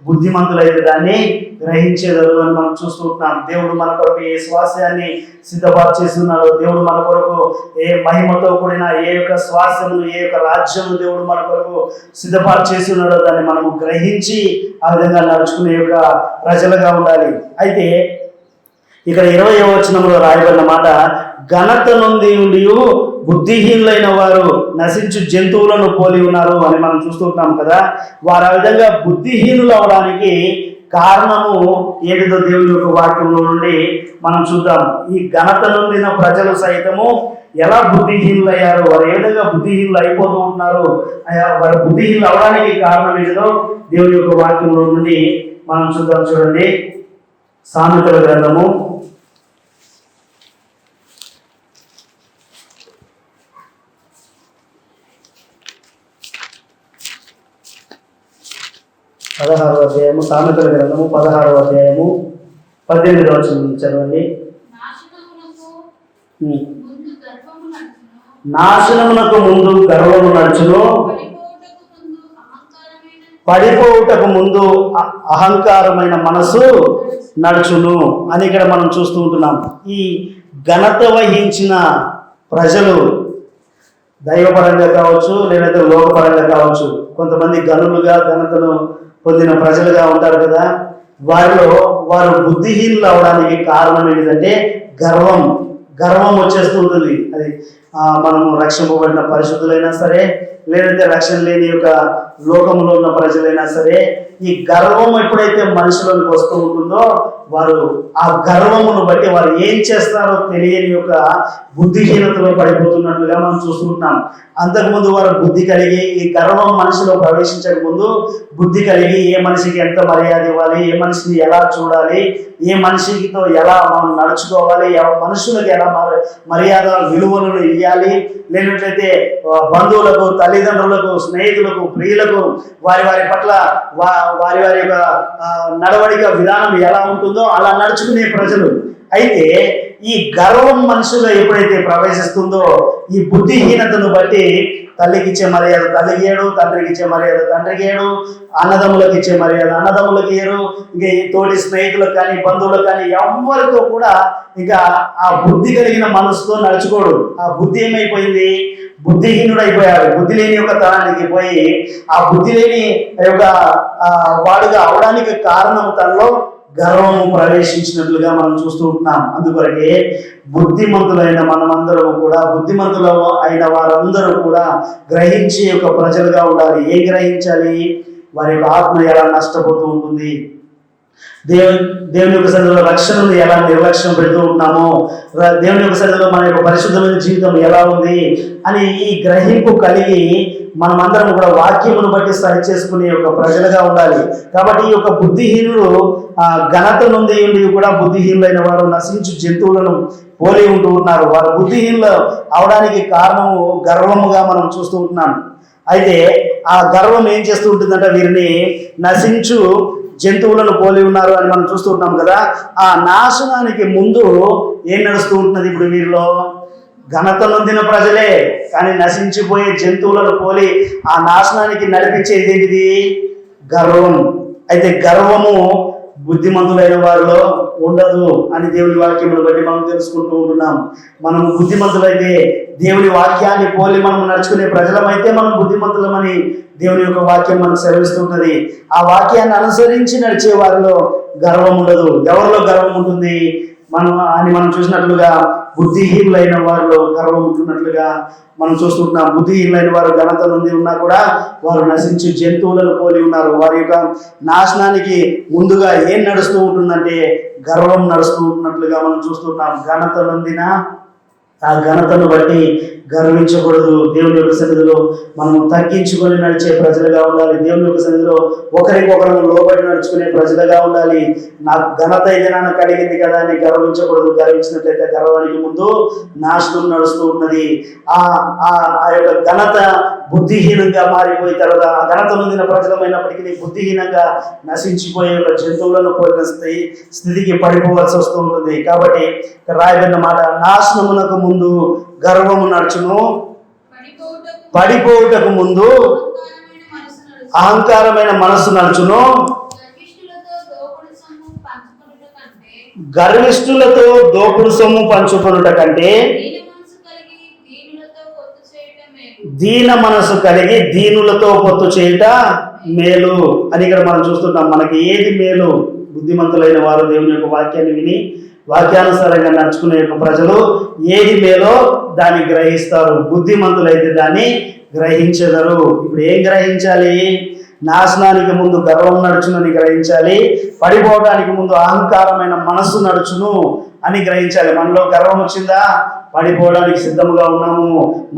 బుద్ధిమంతులైతే దాన్ని గ్రహించేదారు అని మనం చూస్తూ ఉంటున్నాం. దేవుడు మన కొరకు ఏ స్వాస్యాన్ని సిద్ధపరిచేస్తున్నాడో, దేవుడు మన కొరకు ఏ మహిమతో కూడిన ఏ యొక్క స్వాస్యమును, ఏ యొక్క రాజ్యము దేవుడు మన కొరకు సిద్ధపరిచేస్తున్నాడో దాన్ని మనము గ్రహించి ఆ విధంగా నడుచుకునే యొక్క ప్రజలుగా ఉండాలి. అయితే ఇక్కడ 20వ వచనంలో రాయబడిన మాట ఘనత నుండి బుద్ధిహీనులైన వారు నశించు జంతువులను పోలి ఉన్నారు అని మనం చూస్తూ ఉంటాం కదా. వారు ఆ విధంగా బుద్ధిహీనులు అవడానికి కారణము ఏమిటో దేవుని యొక్క వాక్యంలో నుండి మనం చూద్దాం. ఈ ఘనత నొందిన ప్రజలు సైతము ఎలా బుద్ధిహీనులు అయ్యారు, వారు ఏ విధంగా బుద్ధిహీనులు అయిపోతూ ఉంటున్నారు, వారు బుద్ధిహీనులు అవడానికి కారణం ఏమిటో దేవుని యొక్క వాక్యంలో నుండి మనం చూద్దాం. చూడండి, సామెతల గ్రంథము 16వ అధ్యాయము, సామెతల గ్రంథము 16వ అధ్యాయము 18వ వచనం చదవండి. నాశనమునకు ముందు గర్వము నడుచును, పడిపోవుటకు ముందు అహంకారమైన మనసు నడుచును అని ఇక్కడ మనం చూస్తూ ఉంటున్నాం. ఈ ఘనత వహించిన ప్రజలు దైవపరంగా కావచ్చు, లేదంటే లోకపరంగా కావచ్చు, కొంతమంది గనులుగా ఘనతను పొందిన ప్రజలుగా ఉంటారు కదా. వారు బుద్ధిహీనులు అవడానికి కారణం ఏంటంటే గర్వం వచ్చేస్తూ ఉంటుంది. అది మనము రక్షింపబడిన పరిశుద్ధులైనా సరే, లేదంటే రక్షణ లేని యొక్క లోకంలో ఉన్న ప్రజలైనా సరే, ఈ గర్వం ఎప్పుడైతే మనుషులకు వస్తూ ఉంటుందో వారు ఆ గర్వమును బట్టి వారు ఏం చేస్తారో తెలియని యొక్క బుద్ధిహీనతలో పడిపోతున్నట్లుగా మనం చూస్తున్నాం. అంతకుముందు వారు బుద్ధి కలిగి, ఈ గర్వం మనిషిలో ప్రవేశించక ముందు బుద్ధి కలిగి ఏ మనిషికి ఎంత మర్యాద ఇవ్వాలి, ఏ మనిషిని ఎలా చూడాలి, ఏ మనిషితో ఎలా మనం నడుచుకోవాలి, మనుషులకు ఎలా మర్యాద విలువలను ఇవ్వాలి, లేనట్లయితే బంధువులకు, తల్లిదండ్రులకు, స్నేహితులకు, ప్రియులకు వారి వారి పట్ల వారి వారి యొక్క నడవడిక విధానం ఎలా ఉంటుందో అలా నడుచుకునే ప్రజలు. అయితే ఈ గర్వం మనుషులు ఎప్పుడైతే ప్రవేశిస్తుందో ఈ బుద్ధిహీనతను బట్టి తల్లికి ఇచ్చే మర్యాద తల్లికి ఇయ్యడు, తండ్రికి ఇచ్చే మర్యాద తండ్రికి ఇయ్యడు, అన్నదమ్ములకు ఇచ్చే మర్యాద అన్నదమ్ములకు ఇయ్యరు, ఇంకా ఈ తోటి స్నేహితులకు కానీ బంధువులకు కానీ ఎవరితో కూడా ఇంకా ఆ బుద్ధి కలిగిన మనసుతో నడుచుకోడు. ఆ బుద్ధి ఏమైపోయింది? బుద్ధిహీనుడు అయిపోయాడు. బుద్ధి లేని యొక్క తనానికి పోయి ఆ బుద్ధి లేని యొక్క వాడుగా అవడానికి కారణం తనలో గర్వము ప్రవేశించినట్లుగా మనం చూస్తూ ఉంటున్నాం. అందుకొరకే బుద్ధిమంతులైన మనమందరం కూడా, బుద్ధిమంతులు అయిన వారందరూ కూడా గ్రహించే యొక్క ప్రజలుగా ఉండాలి. ఏం గ్రహించాలి? వారి యొక్క ఆత్మ ఎలా నష్టపోతూ ఉంటుంది, దేవుని యొక్క సన్నిధిలో రక్షణను ఎలా నిర్లక్ష్యం పెడుతూ ఉంటున్నామో, దేవుని యొక్క సన్నిధిలో మన యొక్క పరిశుద్ధమైన జీవితం ఎలా ఉంది అని ఈ గ్రహింపు కలిగి మనమందరం కూడా వాక్యమును బట్టి సరి చేసుకునే యొక్క ప్రజలుగా ఉండాలి. కాబట్టి ఈ యొక్క బుద్ధిహీనుడు ఘనత నుండి కూడా బుద్ధిహీనులైన వారు నశించు జంతువులను పోలి ఉంటూ ఉన్నారు. వారు బుద్ధిహీనులు అవడానికి కారణము గర్వముగా మనం చూస్తూ ఉంటున్నాం. అయితే ఆ గర్వం ఏం చేస్తూ ఉంటుందంటే వీరిని నశించు జంతువులను పోలి ఉన్నారు అని మనం చూస్తూ ఉంటాం కదా. ఆ నాశనానికి ముందు ఏం నడుస్తూ ఉంటున్నది? ఇప్పుడు వీరిలో ఘనత నొందిన ప్రజలే, కానీ నశించిపోయే జంతువులను పోలి ఆ నాశనానికి నడిపించేది ఏంటిది? గర్వం. అయితే గర్వము బుద్ధిమంతులైన వారిలో ఉండదు అని దేవుని వాక్యమును బట్టి మనం తెలుసుకుంటూ ఉంటున్నాం. మనం బుద్ధిమంతులైతే, దేవుని వాక్యాన్ని పోలి మనం నడుచుకునే ప్రజలమైతే మనం బుద్ధిమంతులమని దేవుని యొక్క వాక్యం మనకు సెలవిస్తుంటది. ఆ వాక్యాన్ని అనుసరించి నడిచే వారిలో గర్వం ఉండదు. ఎవరిలో గర్వం ఉంటుంది? మనం చూసినట్లుగా బుద్ధిహీనులైన వారిలో గర్వం ఉంటున్నట్లుగా మనం చూస్తుంటున్నాం. బుద్ధిహీనులైన వారు ఘనత నుండి ఉన్నా కూడా వారు నశించి జంతువులను పోలి ఉన్నారు. వారి యొక్క నాశనానికి ముందుగా ఏం నడుస్తూ ఉంటుందంటే గర్వం నడుస్తూ ఉంటున్నట్లుగా మనం చూస్తుంటాం. ఘనత నొందిన ఆ ఘనతను బట్టి గర్వించకూడదు. దేవుని యొక్క సన్నిధిలో మనం తగ్గించుకొని నడిచే ప్రజలుగా ఉండాలి. దేవుని యొక్క సన్నిధిలో ఒకరికొకరు లోబడి నడుచుకునే ప్రజలుగా ఉండాలి. నాకు ఘనత ఏదైనా కలిగింది కదా అని గర్వించకూడదు. గర్వించినట్లయితే గర్వానికి ముందు నాశనం నడుస్తూ ఉన్నది. ఆ యొక్క ఘనత బుద్ధిహీనంగా మారిపోయిన తర్వాత ఆ ఘనత నొందిన ప్రజలమైనప్పటికీ బుద్ధిహీనంగా నశించిపోయే ఒక జంతువులను పోలిన స్థితికి పడిపోవాల్సి వస్తూ ఉంటుంది. కాబట్టి రాయబడిన మాట, నాశనమునకు ముందు గర్వము నడుచును, పడిపోవుటకు ముందు అహంకారమైన మనసు నడుచును. గర్విష్ఠులతో దోపుడు సొమ్ము పంచుకొనుట కంటే దీన మనసు కలిగి దీనులతో పొత్తు చేయుట మేలు అని ఇక్కడ మనం చూస్తున్నాం. మనకి ఏది మేలు? బుద్ధిమంతులైన వారు దేవుని యొక్క వాక్యాన్ని విని వాక్యానుసారంగా నడుచుకునే యొక్క ప్రజలు ఏది మేలో దాన్ని గ్రహిస్తారు. బుద్ధిమంతులైతే దాన్ని గ్రహించెదరు. ఇప్పుడు ఏం గ్రహించాలి? నాశనానికి ముందు గర్వం నడుచునని గ్రహించాలి, పడిపోవడానికి ముందు అహంకారమైన మనస్సు నడుచును అని గ్రహించాలి. మనలో గర్వం వచ్చిందా? పడిపోవడానికి సిద్ధంగా ఉన్నాము,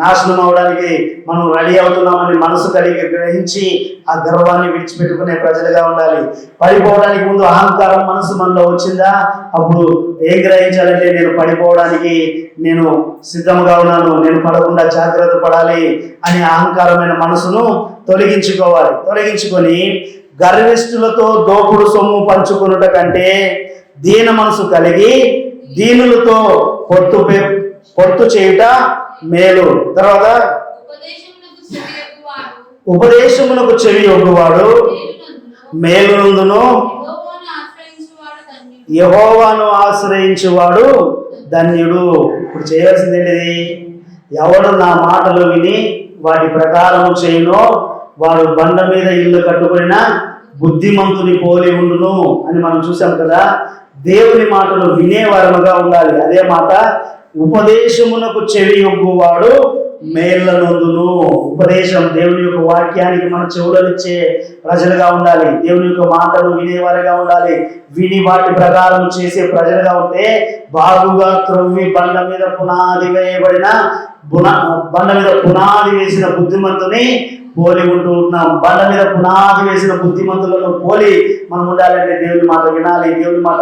నాశనం అవడానికి మనం రెడీ అవుతున్నామని మనసు కలిగి గ్రహించి ఆ గర్వాన్ని విడిచిపెట్టుకునే ప్రజలుగా ఉండాలి. పడిపోవడానికి ముందు అహంకారం మనసు మనలో వచ్చిందా? అప్పుడు ఏం గ్రహించాలంటే నేను పడిపోవడానికి నేను సిద్ధంగా ఉన్నాను, నేను పడకుండా జాగ్రత్త పడాలి అని అహంకారమైన మనసును తొలగించుకోవాలి. తొలగించుకొని గర్విష్ఠులతో దోపుడు సొమ్ము పంచుకొనుట కంటే దీన మనసు కలిగి దీనులతో పొత్తు చేయుట మేలు. తర్వాత ఉపదేశమునకు చెవి ఒగ్గువాడు మేలునందును, యెహోవాను ఆశ్రయించువాడు ధన్యుడు. ఇప్పుడు చేయాల్సింది ఏంటిది? ఎవడు నా మాటలు విని వాటి ప్రకారము చేయునో వాడు బండ మీద ఇల్లు కట్టుకున్న బుద్ధిమంతుని పోలి ఉండును అని మనం చూసాం కదా. దేవుని మాటలు వినేవారముగా ఉండాలి. అదే మాట ఉపదేశమునకు చెవి యొగ్గువాడు మేళ్ళనందును. ఉపదేశం, దేవుని యొక్క వాక్యానికి మన చెవులనిచ్చే ప్రజలుగా ఉండాలి. దేవుని యొక్క మాటలు వినేవారిగా ఉండాలి. విని వాటి ప్రకారం చేసే ప్రజలుగా ఉంటే బాగుగా త్రొవ్వి బండ మీద పునాది వేసిన బుద్ధిమంతుని పోలి ఉంటూ ఉంటున్నాం. బండ మీద పునాది వేసిన బుద్ధిమంతులను పోలి మనం ఉండాలంటే దేవుని మాట వినాలి. దేవుని మాట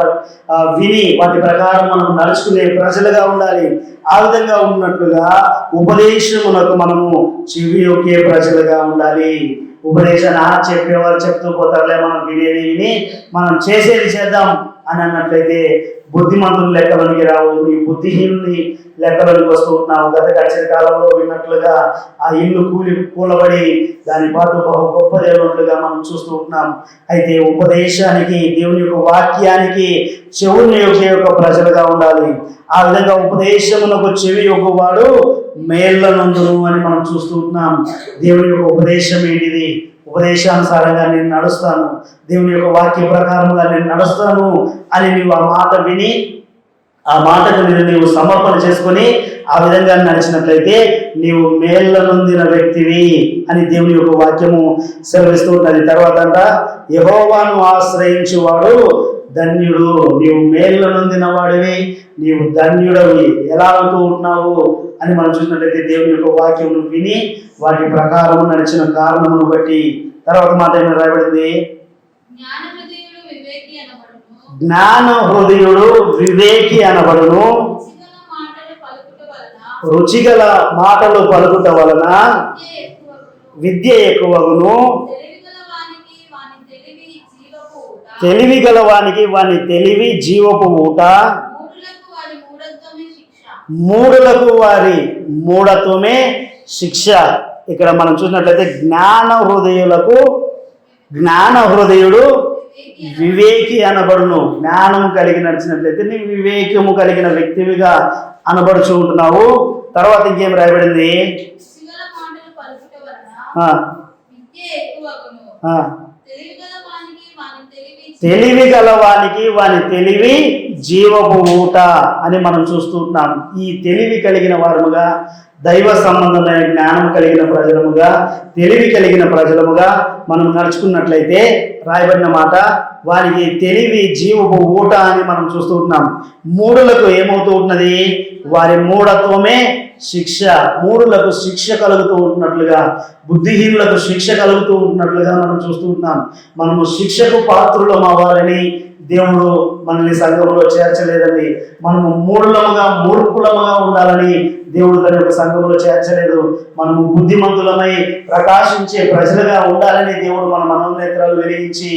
విని వాటి ప్రకారం మనం నడుచుకునే ప్రజలుగా ఉండాలి. ఆ విధంగా ఉన్నట్లుగా ఉపదేశమునకు మనము చెవి ఒకే ప్రజలుగా ఉండాలి. ఉపదేశాన్ని చెప్పేవారు చెప్తూ పోతారులే, మనం వినేది విని మనం చేసేది చేద్దాం అని అన్నట్లయితే బుద్ధిమంతులు లెక్కలోనికి రావు, ఈ బుద్ధిహీనుని లెక్కలోనికి వస్తూ ఉంటున్నావు. గత గడిచిన కాలంలో విన్నట్లుగా ఆ ఇల్లు కూలబడి దాని పాటు బహు గొప్పదేవులుగా మనం చూస్తూ ఉంటున్నాం. అయితే ఉపదేశానికి, దేవుని యొక్క వాక్యానికి చెవుని యొక్క ప్రజలుగా ఉండాలి. ఆ విధంగా ఉపదేశమునకు చెవి యొగ్గువాడు మేళ్ళనందును అని మనం చూస్తూ ఉంటున్నాం. దేవుని యొక్క ఉపదేశం ఏంటిది? ఉపదేశానుసారంగా నేను నడుస్తాను, దేవుని యొక్క వాక్య ప్రకారంగా నేను నడుస్తాను అని నీవు ఆ మాట విని ఆ మాటకు నీవు సమర్పణ చేసుకొని ఆ విధంగా నడిచినట్లయితే నీవు మేళ్ళ నొందిన వ్యక్తివి అని దేవుని యొక్క వాక్యము సెలవిస్తూ ఉన్నది. తర్వాత అంట, యెహోవాను ఆశ్రయించువాడు ధన్యుడు. నీవు మేళ్ళ నొందిన వాడివి, నీవు ధన్యుడవి. ఎలా అవుతూ ఉంటున్నావు అని మనం చూసినట్లయితే దేవుని యొక్క వాక్యమును విని వాటి ప్రకారం నడిచిన కారణమును బట్టి. తర్వాత మాట ఏమైనా రాయబడింది? జ్ఞాన హృదయుడు వివేకి అనబడును. రుచిగల మాటలు పలుకుట వలన విద్య ఎక్కువగును. తెలివి గలవానికి వాని తెలివి జీవపు ఊట. మూఢులకు వారి మూఢత్వమే శిక్ష. ఇక్కడ మనం చూసినట్లయితే జ్ఞాన హృదయుడు వివేకి అనబడును. జ్ఞానం కలిగి నడిచినట్లయితే నీ వివేకము కలిగిన వ్యక్తివిగా అనబడుచు ఉంటున్నావు. తర్వాత ఇంకేం రాయబడింది? తెలివి గలవానికి వాని తెలివి జీవపు ఊట అని మనం చూస్తున్నాం. ఈ తెలివి కలిగిన వారముగా, దైవ సంబంధమైన జ్ఞానం కలిగిన ప్రజలముగా, తెలివి కలిగిన ప్రజలముగా మనం నడుచుకున్నట్లయితే రాయబడిన మాట, వారికి తెలివి జీవపు ఊట అని మనం చూస్తూ ఉంటున్నాం. మూఢులకు ఏమవుతూ ఉన్నది? వారి మూఢత్వమే శిక్ష. మూఢులకు శిక్ష కలుగుతూ ఉంటున్నట్లుగా, బుద్ధిహీనులకు శిక్ష కలుగుతూ ఉంటున్నట్లుగా మనం చూస్తూ ఉంటున్నాం. మనము శిక్షకు పాత్రులం అవ్వాలని దేవుడు మనల్ని సంఘంలో చేర్చలేదండి. మనము మూర్ఖులముగా ఉండాలని దేవుడు తన యొక్క సంఘంలో చేర్చలేదు. మనము బుద్ధిమంతులమై ప్రకాశించే ప్రజలుగా ఉండాలని దేవుడు మన మనోనేత్రాలు వెలిగించి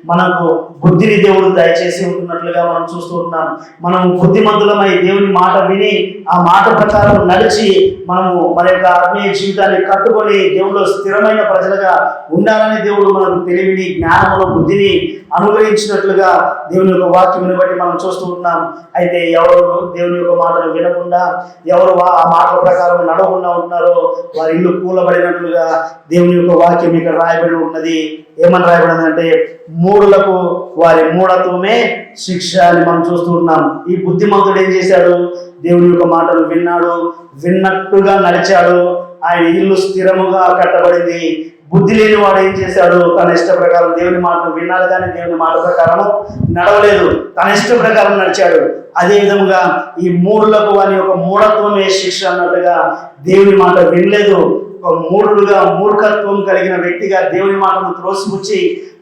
మనకు బుద్ధిని దేవుడు దయచేసి ఉంటున్నట్లుగా మనం చూస్తూ ఉంటున్నాం. మనము బుద్ధిమంతులమై దేవుని మాట విని ఆ మాట ప్రకారం నడిచి మనము మన యొక్క ఆత్మీయ జీవితాన్ని కట్టుకొని దేవుడు స్థిరమైన ప్రజలుగా ఉండాలని దేవుడు మనకు తెలివిని, జ్ఞానమును, బుద్ధిని అనుగ్రహించినట్లుగా దేవుని యొక్క వాక్యముని బట్టి మనం చూస్తూ ఉన్నాం. అయితే ఎవరు దేవుని యొక్క మాటను వినకుండా, ఎవరు ఆ మాటల ప్రకారం నడవకుండా ఉంటున్నారో వారి ఇల్లు కూలబడినట్లుగా దేవుని యొక్క వాక్యం ఇక్కడ రాయబడి ఉన్నది. ఏమని రాయబడింది అంటే, మూఢులకు వారి మూఢత్వమే శిక్ష అని మనం చూస్తూ ఉన్నాం. ఈ బుద్ధిమంతుడు ఏం చేశాడు? దేవుని యొక్క మాటను విన్నాడు, విన్నట్టుగా నడిచాడు, ఆయన ఇల్లు స్థిరముగా కట్టబడింది. బుద్ధి లేని వాడు ఏం చేశాడు? తన ఇష్ట ప్రకారం దేవుని మాటను విన్నాడు, కానీ దేవుని మాట ప్రకారం నడవలేదు, తన ఇష్ట ప్రకారం నడిచాడు. అదే విధముగా ఈ మూఢులకు వారి యొక్క మూఢత్వమే శిక్ష అన్నట్టుగా దేవుని మాట వినలేదు. ఒక మూఢుడుగా, మూర్ఖత్వం కలిగిన వ్యక్తిగా దేవుని మాటను త్రోసిపుచ్చి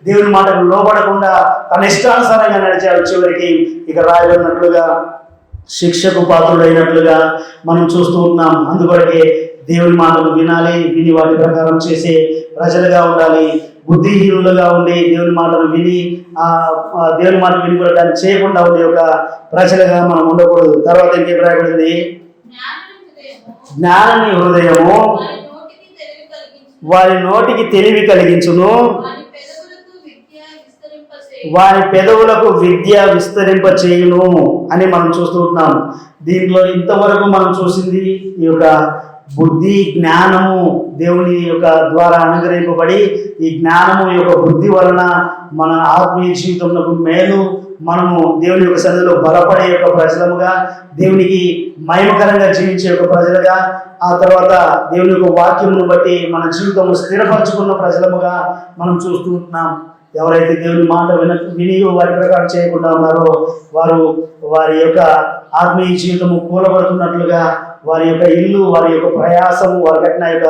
దేవుని మాటకు లోబడకుండా తన ఇష్టానుసారంగా నడిచాడు. చివరికి ఇక రాయబడినట్లుగా శిక్షకు పాత్రుడైనట్లుగా మనం చూస్తూ ఉన్నాం. అందుకొరకే దేవుని మాటలు వినాలి, విని వాటి ప్రకారం చేసే ప్రజలుగా ఉండాలి. బుద్ధిహీనులుగా ఉండి దేవుని మాటలు విని దేవుని మాటలు విని కూడా దాన్ని చేయకుండా ఉండే ఒక ప్రజలుగా మనం ఉండకూడదు. తర్వాత ఇంకేం రాయబడింది? జ్ఞాని హృదయము వారి నోటికి తెలివి కలిగించును, వారి పెదవులకు విద్య విస్తరింప చేయును అని మనం చూస్తూ ఉంటున్నాం. దీంట్లో ఇంతవరకు మనం చూసింది ఈ యొక్క బుద్ధి జ్ఞానము దేవుని యొక్క ద్వారా అనుగ్రహింపబడి ఈ జ్ఞానము యొక్క బుద్ధి వలన మన ఆత్మీయ జీవితంలో మేలు, మనము దేవుని యొక్క సన్నిధిలో బలపడే యొక్క ప్రజలముగా, దేవునికి మహిమకరంగా జీవించే యొక్క ప్రజలుగా, ఆ తర్వాత దేవుని యొక్క వాక్యమును బట్టి మన జీవితంలో స్థిరపరచుకున్న ప్రజలముగా మనం చూస్తూ ఉంటున్నాం. ఎవరైతే దేవుని మాట విని వారి ప్రకారం చేయకుండా ఉన్నారో వారి యొక్క ఆత్మీయ జీవితము కూలబడుతున్నట్లుగా, వారి యొక్క ఇల్లు, వారి యొక్క ప్రయాసము, వారి కట్టిన యొక్క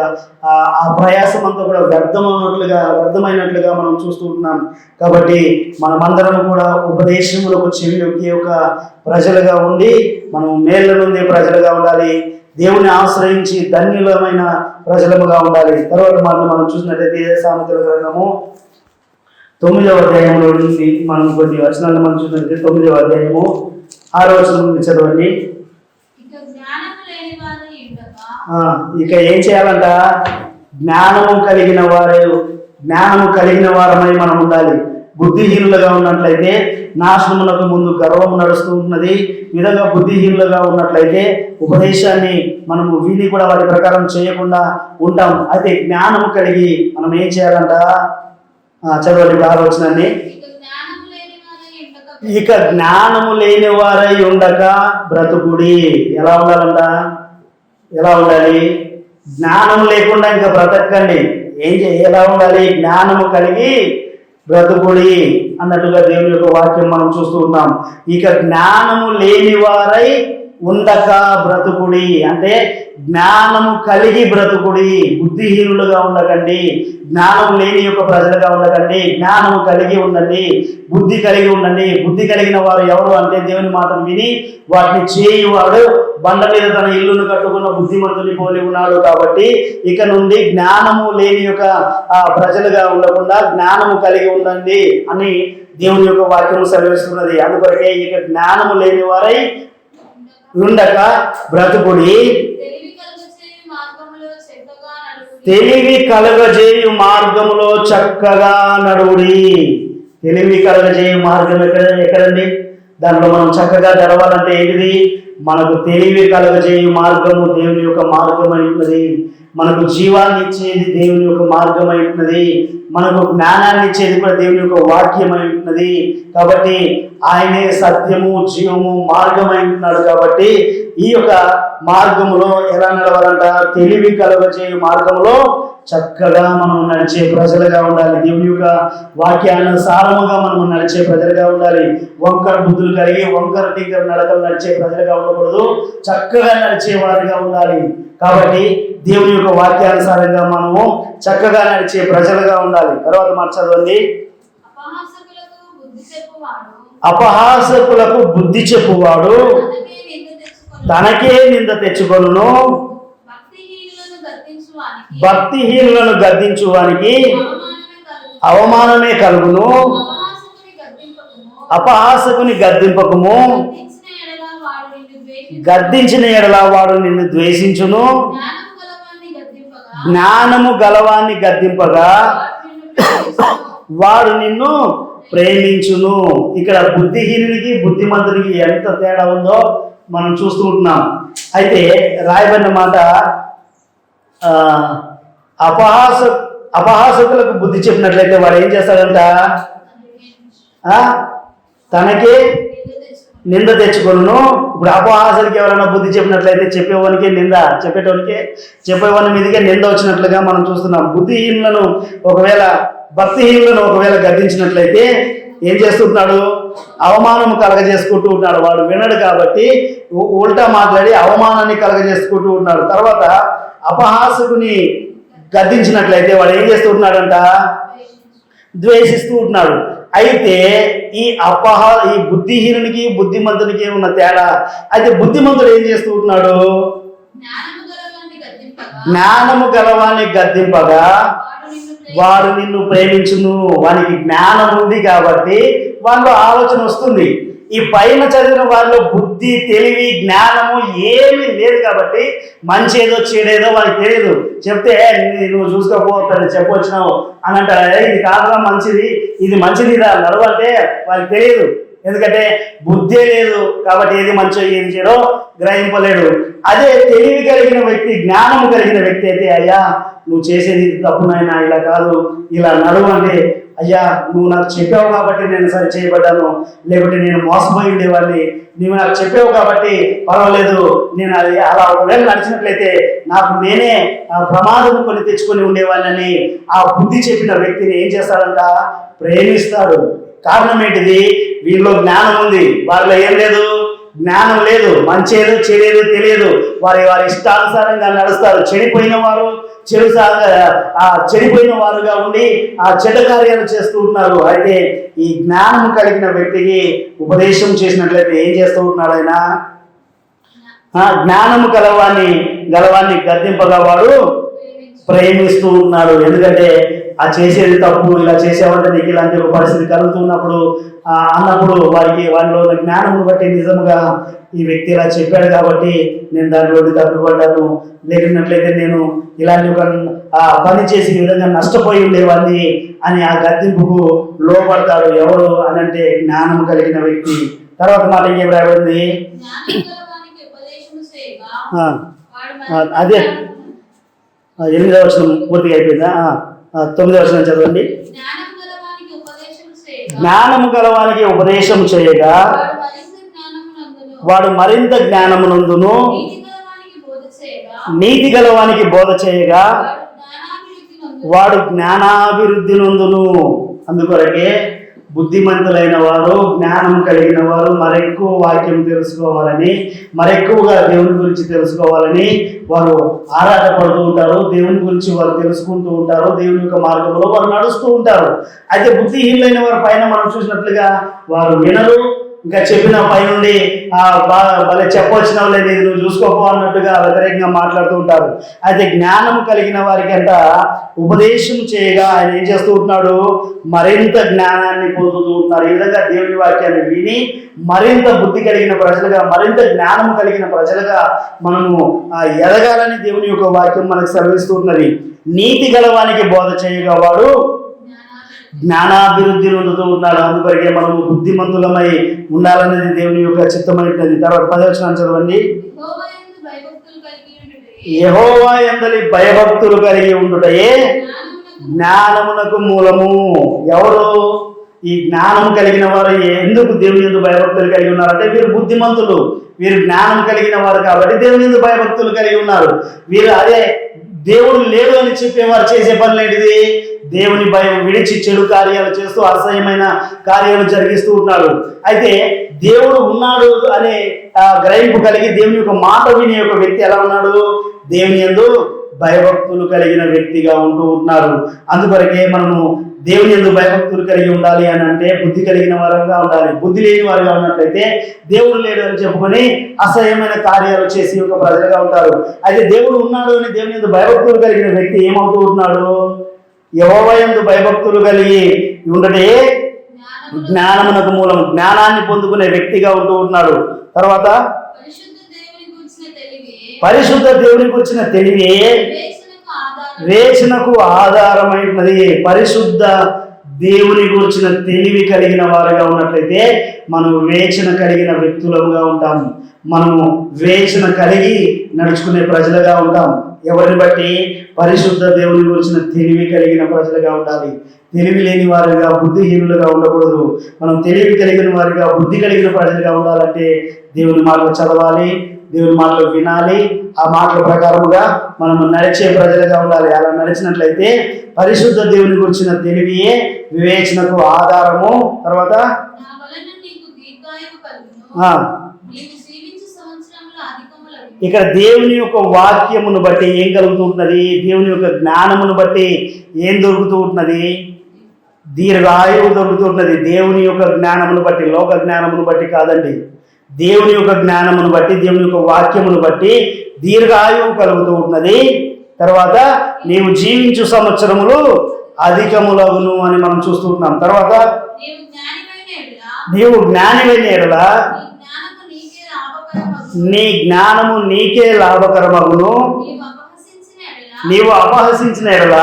ఆ ప్రయాసం అంతా కూడా వ్యర్థమైనట్లుగా మనం చూస్తూ ఉంటున్నాం. కాబట్టి మనమందరం కూడా ఉపదేశములకు చెవి యొక్క ప్రజలుగా ఉండి మనం మేళ్ళ నుండి ప్రజలుగా ఉండాలి. దేవుని ఆశ్రయించి ధన్యులమైన ప్రజలముగా ఉండాలి. తర్వాత మనం చూసినట్లయితే సామెతల గ్రంథము 9వ అధ్యాయంలో నుంచి మనం కొన్ని వచనాలను మనం చూసినట్లయితే 9వ అధ్యాయము 6వ వచనం నుండి చదవండి. ఇక ఏం చేయాలంట? జ్ఞానము కలిగిన వారమై మనం ఉండాలి. బుద్ధిహీనులుగా ఉన్నట్లయితే నాశనములకు ముందు గర్వము నడుస్తూ ఉన్నది. ఈ విధంగా బుద్ధిహీనులుగా ఉన్నట్లయితే ఉపదేశాన్ని మనము విని కూడా వాటి ప్రకారం చేయకుండా ఉంటాం. అయితే జ్ఞానము కలిగి మనం ఏం చేయాలంట? చదవండి ఆలోచనని. ఇక జ్ఞానము లేని వారై ఉండక బ్రతుకుడి. ఎలా ఉండాలంట? ఎలా ఉండాలి? జ్ఞానం లేకుండా ఇంకా బ్రతకండి. ఎలా ఉండాలి? జ్ఞానము కలిగి బ్రతుకుడి అన్నట్టుగా దేవుని యొక్క వాక్యం మనం చూస్తూ ఉన్నాం. ఇక జ్ఞానము లేని వారై ఉండక బ్రతుకుడి అంటే జ్ఞానము కలిగి బ్రతుకుడి. బుద్ధిహీనులుగా ఉండకండి, జ్ఞానం లేని యొక్క ప్రజలుగా ఉండకండి, జ్ఞానము కలిగి ఉండండి, బుద్ధి కలిగి ఉండండి. బుద్ధి కలిగిన వారు ఎవరు అంటే దేవుని మాటను విని వాటిని చేయువాడు బండ మీద తన ఇల్లును కట్టుకున్న బుద్ధిమంతుని పోలి ఉన్నాడు. కాబట్టి ఇక నుండి జ్ఞానము లేని యొక్క ప్రజలుగా ఉండకుండా జ్ఞానము కలిగి ఉండండి అని దేవుని యొక్క వాక్యము సెలవిస్తున్నది. అందుకొరకే ఇక జ్ఞానము లేని వారై ఉండక బ్రతుకుడి. తెలివి కలుగజేయు మార్గములో చక్కగా నడువుడి. తెలివి కలుగజేయు మార్గం ఎక్కడండి? దాంట్లో మనం చక్కగా నడవాలంటే ఏంటిది? మనకు తెలివి కలుగజేయు మార్గము దేవుని యొక్క మార్గం అయినది. మనకు జీవాన్ని ఇచ్చేది దేవుని యొక్క మార్గం అయినది. మనకు జ్ఞానాన్ని ఇచ్చేది కూడా దేవుని యొక్క వాక్యం అయినది. కాబట్టి ఆయనే సత్యము, జీవము, మార్గం అయినాడు. కాబట్టి ఈ యొక్క మార్గములో ఎలా నడవాలంట? తెలివి కలుగజేయు మార్గంలో చక్కగా మనం నడిచే ప్రజలుగా ఉండాలి. దేవుని యొక్క వాక్యానుసారముగా మనం నడిచే ప్రజలుగా ఉండాలి. వంకర బుద్ధులు కలిగి వంకర టీకర నడకలు నడిచే ప్రజలుగా ఉండకూడదు, చక్కగా నడిచే వారిగా ఉండాలి. కాబట్టి దేవుని యొక్క వాక్యానుసారంగా మనము చక్కగా నడిచే ప్రజలుగా ఉండాలి. తర్వాత మాట చదవండి. అపహాసకులకు బుద్ధి చెప్పువాడు తనకే నింద తెచ్చుకొనును, భక్తిహీనులను గద్దించువానికి అవమానమే కలుగును. అపహాసకుని గద్దింపకము, గద్దించిన ఎడల వాడు నిన్ను ద్వేషించును. జ్ఞానము గలవాన్ని గద్దింపగా వాడు నిన్ను ప్రేమించును. ఇక్కడ బుద్ధిహీనునికి బుద్ధిమంతునికి ఎంత తేడా ఉందో మనం చూస్తూ ఉంటున్నాం. అయితే రాయబడిన మాట అపహాసకులకు బుద్ధి చెప్పినట్లయితే వాడు ఏం చేస్తాడంట? తనకే నింద తెచ్చుకొను. ఇప్పుడు అపహాసకులకి ఎవరైనా బుద్ధి చెప్పినట్లయితే చెప్పేవానికి నింద, చెప్పేవాని మీదకే నింద వచ్చినట్లుగా మనం చూస్తున్నాం. బుద్ధిహీనులను భక్తిహీనులను ఒకవేళ గద్దించినట్లయితే ఏం చేస్తుంటున్నాడు? అవమానం కలగజేసుకుంటూ ఉన్నాడు. వాడు వినడు కాబట్టి ఉల్టా మాట్లాడి అవమానాన్ని కలగజేసుకుంటూ ఉన్నాడు. తర్వాత అపహాసకుని గద్దించినట్లయితే వాడు ఏం చేస్తున్నాడంట? ద్వేషిస్తూ ఉంటున్నాడు. అయితే ఈ బుద్ధిహీనునికి బుద్ధిమంతునికి ఉన్న తేడా. అయితే బుద్ధిమంతుడు ఏం చేస్తూ ఉంటున్నాడు? జ్ఞానము గలవాన్ని గద్దింపగా వాడు నిన్ను ప్రేమించును. వానికి జ్ఞానం ఉంది కాబట్టి వాళ్ళలో ఆలోచన వస్తుంది. ఈ పైన చదివిన వారిలో బుద్ధి, తెలివి, జ్ఞానము ఏమీ లేదు కాబట్టి మంచి ఏదో చెడేదో వాళ్ళకి తెలియదు. చెప్తే నువ్వు చూసుకోపోతాను చెప్పొచ్చినావు అని అంటారు. ఇది కాదురా మంచిది, ఇది మంచిదిరా నడవంటే వాళ్ళకి తెలియదు. ఎందుకంటే బుద్ధే లేదు కాబట్టి ఏది మంచో ఏది చెడో గ్రహింపలేడు. అదే తెలివి కలిగిన వ్యక్తి, జ్ఞానము కలిగిన వ్యక్తి అయితే, అయ్యా నువ్వు చేసేది తప్పు నాయనా, ఇలా కాదు, ఇలా నడువు అంటే, అయ్యా నువ్వు నాకు చెప్పావు కాబట్టి నేను సరి చేయబడ్డాను, లేకపోతే నేను మోసపోయి ఉండేవాడిని, నువ్వు నాకు చెప్పావు కాబట్టి పర్వాలేదు, నేను అది అలా ఒకవేళ నడిచినట్లయితే నాకు నేనే ప్రమాదం కొని తెచ్చుకొని ఉండేవాడిని ఆ బుద్ధి చెప్పిన వ్యక్తిని ఏం చేస్తాడంట? ప్రేమిస్తాడు. కారణం ఏంటిది? వీళ్ళలో జ్ఞానం ఉంది, వారిలో ఏం లేదు, జ్ఞానం లేదు, మంచేదో చెడేదో తెలియదు, వారి ఇష్టానుసారంగా నడుస్తారు. చెడిపోయిన వారుగా ఉండి ఆ చెడ్డ కార్యాలు చేస్తూ ఉంటున్నారు. అయితే ఈ జ్ఞానం కలిగిన వ్యక్తికి ఉపదేశం చేసినట్లయితే ఏం చేస్తూ ఉంటున్నాడు ఆయన? జ్ఞానము గలవాన్ని గద్దింపగా వాడు ప్రేమిస్తూ ఉన్నాడు. ఎందుకంటే ఆ చేసేది తప్పు, ఇలా చేసేవాళ్ళంటే నీకు ఇలాంటి ఒక పరిస్థితి కలుగుతున్నప్పుడు అన్నప్పుడు వారిలో ఉన్న జ్ఞానమును బట్టి నిజంగా ఈ వ్యక్తి ఇలా చెప్పాడు కాబట్టి నేను దానిలో తప్పిపడ్డాను, లేకున్నట్లయితే నేను ఇలాంటి ఒక పని చేసి ఈ విధంగా నష్టపోయి ఉండేవాడిని అని ఆ గద్దింపుకు లోపడతాడు. ఎవరు అని అంటే జ్ఞానం కలిగిన వ్యక్తి. తర్వాత మాట ఏం రాబడింది? అదే 8వ వచనం పూర్తిగా అయిపోయిందా? 9వ వచనం చదవండి. జ్ఞానము గలవానికి ఉపదేశం చేయగా వాడు మరింత జ్ఞానమునందును, నీతి గలవానికి బోధ చేయగా వాడు జ్ఞానాభివృద్ధి నందును. అందుకొరకే బుద్ధిమంతులైన వారు, జ్ఞానం కలిగిన వారు మరెక్కువ వాక్యం తెలుసుకోవాలని, మరెక్కువగా దేవుని గురించి తెలుసుకోవాలని వారు ఆరాటపడుతూ ఉంటారు. దేవుని గురించి వారు తెలుసుకుంటూ ఉంటారు. దేవుని యొక్క మార్గంలో వారు నడుస్తూ ఉంటారు. అయితే బుద్ధిహీనులైన వారి పైన మనం చూసినట్లుగా వారు వినరు. ఇంకా చెప్పిన పైనుండి భలే చెప్పొచ్చిన లేదు, నువ్వు చూసుకోపో అన్నట్టుగా వ్యతిరేకంగా మాట్లాడుతూ ఉంటారు. అయితే జ్ఞానం కలిగిన వారికి అంట ఉపదేశం చేయగా ఆయన ఏం చేస్తూ ఉంటున్నాడు? మరింత జ్ఞానాన్ని పొందుతూ ఉంటున్నారు. ఈ విధంగా దేవుని వాక్యాన్ని విని మరింత బుద్ధి కలిగిన ప్రజలుగా, మరింత జ్ఞానం కలిగిన ప్రజలుగా మనము ఎదగాలని దేవుని యొక్క వాక్యం మనకు సెలవిస్తూ ఉన్నది. నీతి గలవానికి బోధ చేయగా వాడు జ్ఞానాభివృద్ధి పొందుతూ ఉన్నాడు. అందువరకే మనము బుద్ధిమంతులమై ఉండాలనేది దేవుని యొక్క చిత్తమైనది. తర్వాత 10వ వచనం చదవండి. యెహోవా యందలి భయభక్తులు కలిగి ఉండుటయే జ్ఞానమునకు మూలము. ఎవరు ఈ జ్ఞానం కలిగిన వారు? ఎందుకు దేవుని యందు భయభక్తులు కలిగి ఉన్నారంటే వీరు బుద్ధిమంతులు, వీరు జ్ఞానం కలిగిన వారు కాబట్టి దేవుని యందు భయభక్తులు కలిగి ఉన్నారు. వీరు అదే దేవుడు లేడు అని చెప్పేవారు చేసే పనులు ఏంటిది? దేవుని భయం విడిచి చెడు కార్యాలు చేస్తూ అసహ్యమైన కార్యాలు జరిగిస్తూ ఉన్నాడు. అయితే దేవుడు ఉన్నాడు అనే గ్రహింపు కలిగి దేవుని యొక్క మాట వినే ఒక వ్యక్తి ఎలా ఉన్నాడు? దేవుని యందు భయభక్తులు కలిగిన వ్యక్తిగా ఉంటూ ఉన్నారు. అందుకొరకే మనము దేవుని యందు భయభక్తులు కలిగి ఉండాలి అని అంటే బుద్ధి కలిగిన వారంగా ఉండాలి. బుద్ధి లేని వారుగా ఉన్నట్లయితే దేవుడు లేడు అని చెప్పుకొని అసహ్యమైన కార్యాలు చేసి ఒక ప్రజలుగా ఉంటారు. అయితే దేవుడు ఉన్నాడు అని దేవుని యందు భయభక్తులు కలిగిన వ్యక్తి ఏమవుతూ ఉంటున్నాడు? యెహోవా యందు భయభక్తులు కలిగి ఉండటే జ్ఞానమునకు మూలం, జ్ఞానాన్ని పొందుకునే వ్యక్తిగా ఉంటూ ఉంటున్నాడు. తర్వాత పరిశుద్ధ దేవుని గురించిన తెలివి వేచనకు ఆధారమైనది. పరిశుద్ధ దేవుని గురించిన తెలివి కలిగిన వారుగా ఉన్నట్లయితే మనం వేచన కలిగిన వ్యక్తులుగా ఉంటాము. మనము వేచన కలిగి నడుచుకునే ప్రజలుగా ఉంటాం. ఎవరిని బట్టి? పరిశుద్ధ దేవుని గురించిన తెలివి కలిగిన ప్రజలుగా ఉండాలి. తెలివి లేని వారిగా, బుద్ధిహీనులుగా ఉండకూడదు. మనం తెలివి కలిగిన వారిగా, బుద్ధి కలిగిన ప్రజలుగా ఉండాలంటే దేవుని మాటలు చదవాలి, దేవుని మాటలు వినాలి, ఆ మాటల ప్రకారముగా మనము నడిచే ప్రజలుగా ఉండాలి. అలా నడిచినట్లయితే పరిశుద్ధ దేవుని గురించిన తెలివియే వివేచనకు ఆధారము. తర్వాత ఇక్కడ దేవుని యొక్క వాక్యమును బట్టి ఏం కలుగుతుంటున్నది? దేవుని యొక్క జ్ఞానమును బట్టి ఏం దొరుకుతూ ఉంటున్నది? దీర్ఘాయువు దొరుకుతుంటున్నది. దేవుని యొక్క జ్ఞానమును బట్టి, లోక జ్ఞానమును బట్టి కాదండి. దేవుని యొక్క జ్ఞానమును బట్టి, దేవుని యొక్క వాక్యమును బట్టి దీర్ఘాయువు కలుగుతూ ఉన్నది. తర్వాత నీవు జీవించు సంవత్సరములు అధికములగును అని మనం చూస్తున్నాం. తర్వాత నీవు జ్ఞానివైన యెడల నీ జ్ఞానము నీకే లాభకరమగును, నీవు అపహసించిన యెడల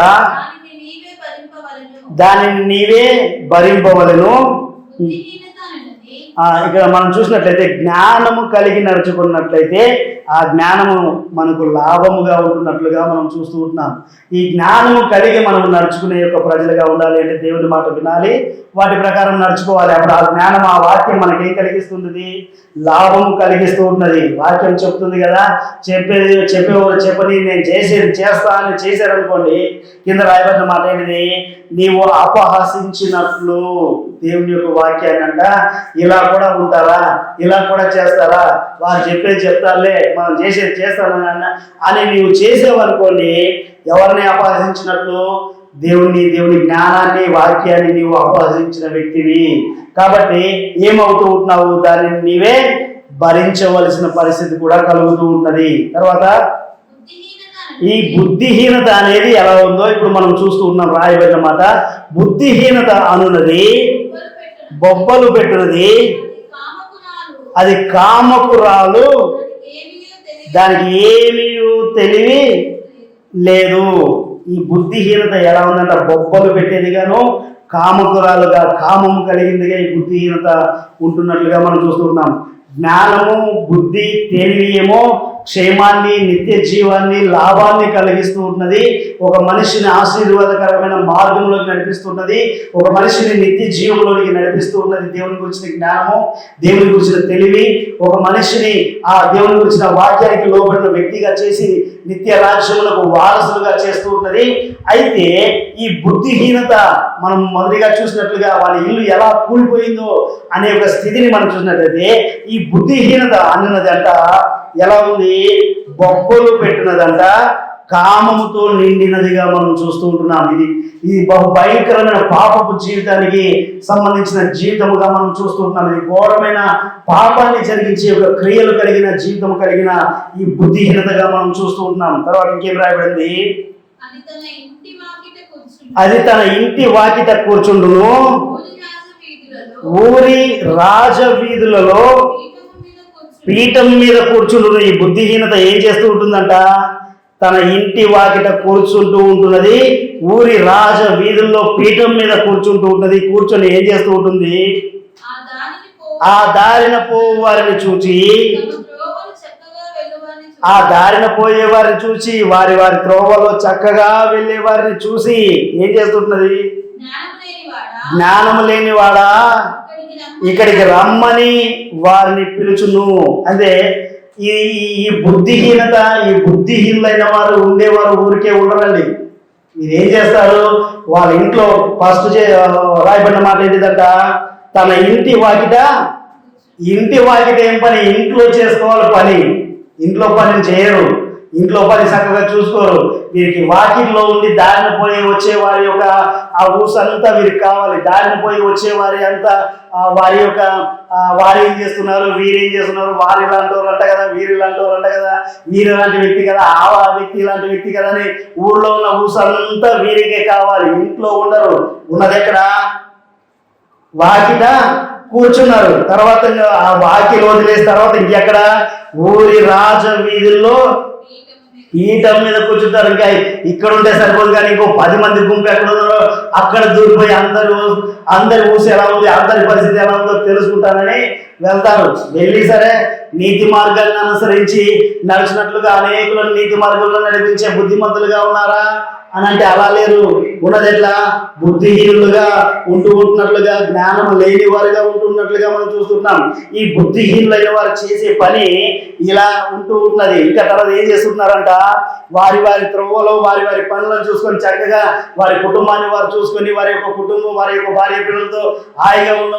దానిని నీవే భరింపవలెను. ఇక్కడ మనం చూసినట్లయితే జ్ఞానము కలిగి నడుచుకున్నట్లయితే ఆ జ్ఞానము మనకు లాభముగా ఉంటున్నట్లుగా మనం చూస్తూ ఉంటున్నాం. ఈ జ్ఞానము కలిగి మనం నడుచుకునే యొక్క ప్రజలుగా ఉండాలి అంటే దేవుని మాట వినాలి, వాటి ప్రకారం నడుచుకోవాలి. అప్పుడు ఆ జ్ఞానం, ఆ వాక్యం మనకేం కలిగిస్తుంది? లాభము కలిగిస్తూ ఉన్నది. వాక్యం చెప్తుంది కదా, చెప్పేవారు చెప్పని నేను చేస్తా అని చేశారనుకోండి, కింద రాయబడిన మాట ఏంటిది? నీవు అపహసించినట్లు. దేవుని యొక్క వాక్యాన్ని అంట ఇలా కూడా ఉంటారా, ఇలా కూడా చేస్తారా, వారు చెప్పేది చెప్తారులే, మనం చేసేది చేస్తానని అని నీవు చేసేవనుకోండి, ఎవరిని అపహసించినట్లు? దేవుని జ్ఞానాన్ని, వాక్యాన్ని నీవు అపహసించిన వ్యక్తివి. కాబట్టి ఏమవుతూ ఉంటున్నావు? దానిని నీవే భరించవలసిన పరిస్థితి కూడా కలుగుతూ ఉన్నది. తర్వాత ఈ బుద్ధిహీనత అనేది ఎలా ఉందో ఇప్పుడు మనం చూస్తూ ఉన్నాం. రాయబడిన మాట, బుద్ధిహీనత అనున్నది బొబ్బలు పెట్టున్నది, అది కామకురాలు, దానికి ఏమీ తెలివి లేదు. ఈ బుద్ధిహీనత ఎలా ఉందంట? బొబ్బలు పెట్టేదిగాను, కామకురాలుగా, కామము కలిగిందిగా ఈ బుద్ధిహీనత ఉంటున్నట్లుగా మనం చూస్తున్నాం. జ్ఞానము, బుద్ధి, తెలివి ఏమో క్షేమాన్ని, నిత్య జీవాన్ని, లాభాన్ని కలిగిస్తూ ఉన్నది. ఒక మనిషిని ఆశీర్వాదకరమైన మార్గంలోకి నడిపిస్తున్నది, ఒక మనిషిని నిత్య జీవంలోనికి నడిపిస్తూ ఉన్నది. దేవుని గురించిన జ్ఞానము, దేవుని గురించిన తెలివి ఒక మనిషిని ఆ దేవుని గురించిన వాక్యానికి లోబడిన వ్యక్తిగా చేసి నిత్య రాజ్యములకు వారసులుగా చేస్తూ ఉన్నది. అయితే ఈ బుద్ధిహీనత మనం మొదటిగా చూసినట్లుగా వాళ్ళ ఇల్లు ఎలా కూలిపోయిందో అనే ఒక స్థితిని మనం చూసినట్లయితే, ఈ బుద్ధిహీనత అన్నదంట ఎలా ఉంది? బొబ్బలు పెట్టినదంట, కామముతో నిండినదిగా మనం చూస్తూ ఉంటున్నాం. ఇది బహు భయంకరమైన పాపపు జీవితానికి సంబంధించిన జీవితముగా మనం చూస్తూ ఉంటున్నాం. ఇది ఘోరమైన పాపాన్ని జరిగించే ఒక క్రియలు కలిగిన జీవితం కలిగిన ఈ బుద్ధిహీనతగా మనం చూస్తూ ఉంటున్నాం. తర్వాత ఇంకేం రాయబడింది? అది తన ఇంటి వాకిట కూర్చుండును, ఊరి రాజ వీధులలో పీఠం మీద కూర్చుంటున్న. ఈ బుద్ధిహీనత ఏం చేస్తూ ఉంటుందంట? తన ఇంటి వాకిట కూర్చుంటూ ఉంటున్నది, ఊరి రాజ వీధుల్లో పీఠం మీద కూర్చుంటూ ఉంటది. కూర్చొని ఏం చేస్తూ ఉంటుంది? ఆ దారిన పోయే వారిని చూచి, ఆ దారిన పోయే వారిని చూసి, వారి త్రోవలో చక్కగా వెళ్ళే వారిని చూసి ఏం చేస్తుంటున్నది? జ్ఞానము లేనివాడా, ఇక్కడికి రమ్మని వారిని పిలుచును. అంటే ఈ బుద్ధిహీనత, ఈ బుద్ధిహీనులైన వారు ఉండేవారు ఊరికే ఉండరండి. మీరు ఏం చేస్తారు? వాళ్ళ ఇంట్లో ఫస్ట్ రాయబడిన మాట ఏంటిదంట? తన ఇంటి వాకిట ఏం పని? ఇంట్లో చేసుకోవాలి పని. ఇంట్లో పని చేయరు, ఇంట్లో పని చక్కగా చూసుకోరు. వీరికి వాకిట్లో ఉండి దారిన పోయి వచ్చే వారి యొక్క ఆ ఊసంతా వీరికి కావాలి. దారిన పోయి వచ్చేవారి అంతా వారి యొక్క వారు ఏం చేస్తున్నారు, వీరేం చేస్తున్నారు, వారు ఇలాంటి వాళ్ళు అంట కదా, వీరు ఇలాంటి వాళ్ళు అంట కదా, వీరు ఇలాంటి వ్యక్తి కదా, ఆ వ్యక్తి ఇలాంటి వ్యక్తి కదా అని ఊళ్ళో ఉన్న ఊసంతా వీరికే కావాలి. ఇంట్లో ఉండరు. ఉన్నది ఎక్కడ? వాకిట కూర్చున్నారు. తర్వాత ఆ వాకిలు వదిలేసిన తర్వాత ఇంకెక్కడ? ఊరి రాజ వీధుల్లో పీఠం మీద కూర్చుంటారు. ఇంకా ఇక్కడ ఉంటే సరిపోదు కానీ ఇంకో 10 మంది గుంపు ఎక్కడ ఉన్నారో అక్కడ దూరిపోయి అందరి ఊసి ఎలా ఉంది, అందరి పరిస్థితి ఎలా ఉందో తెలుసుకుంటారని వెళ్తారు. వెళ్ళి సరే నీతి మార్గాన్ని అనుసరించి నడిచినట్లుగా అనేకులను నీతి మార్గంలో నడిపించే బుద్ధిమంతులుగా ఉన్నారా అని అంటే అలా లేరు. ఉన్నది ఎట్లా? బుద్ధిహీనులుగా ఉంటున్నట్లుగా, జ్ఞానం లేని వారుగా ఉంటున్నట్లుగా మనం చూస్తున్నాం. ఈ బుద్ధిహీనులైన వారు చేసే పని ఇలా ఉంటున్నది. ఇంకా తర్వాత ఏం చేస్తున్నారంట? వారి త్రోవలో వారి పనులను చూసుకొని చక్కగా వారి కుటుంబాన్ని వారు చూసుకొని, వారి యొక్క కుటుంబం, వారి యొక్క భార్య పిల్లలతో హాయిగా ఉన్న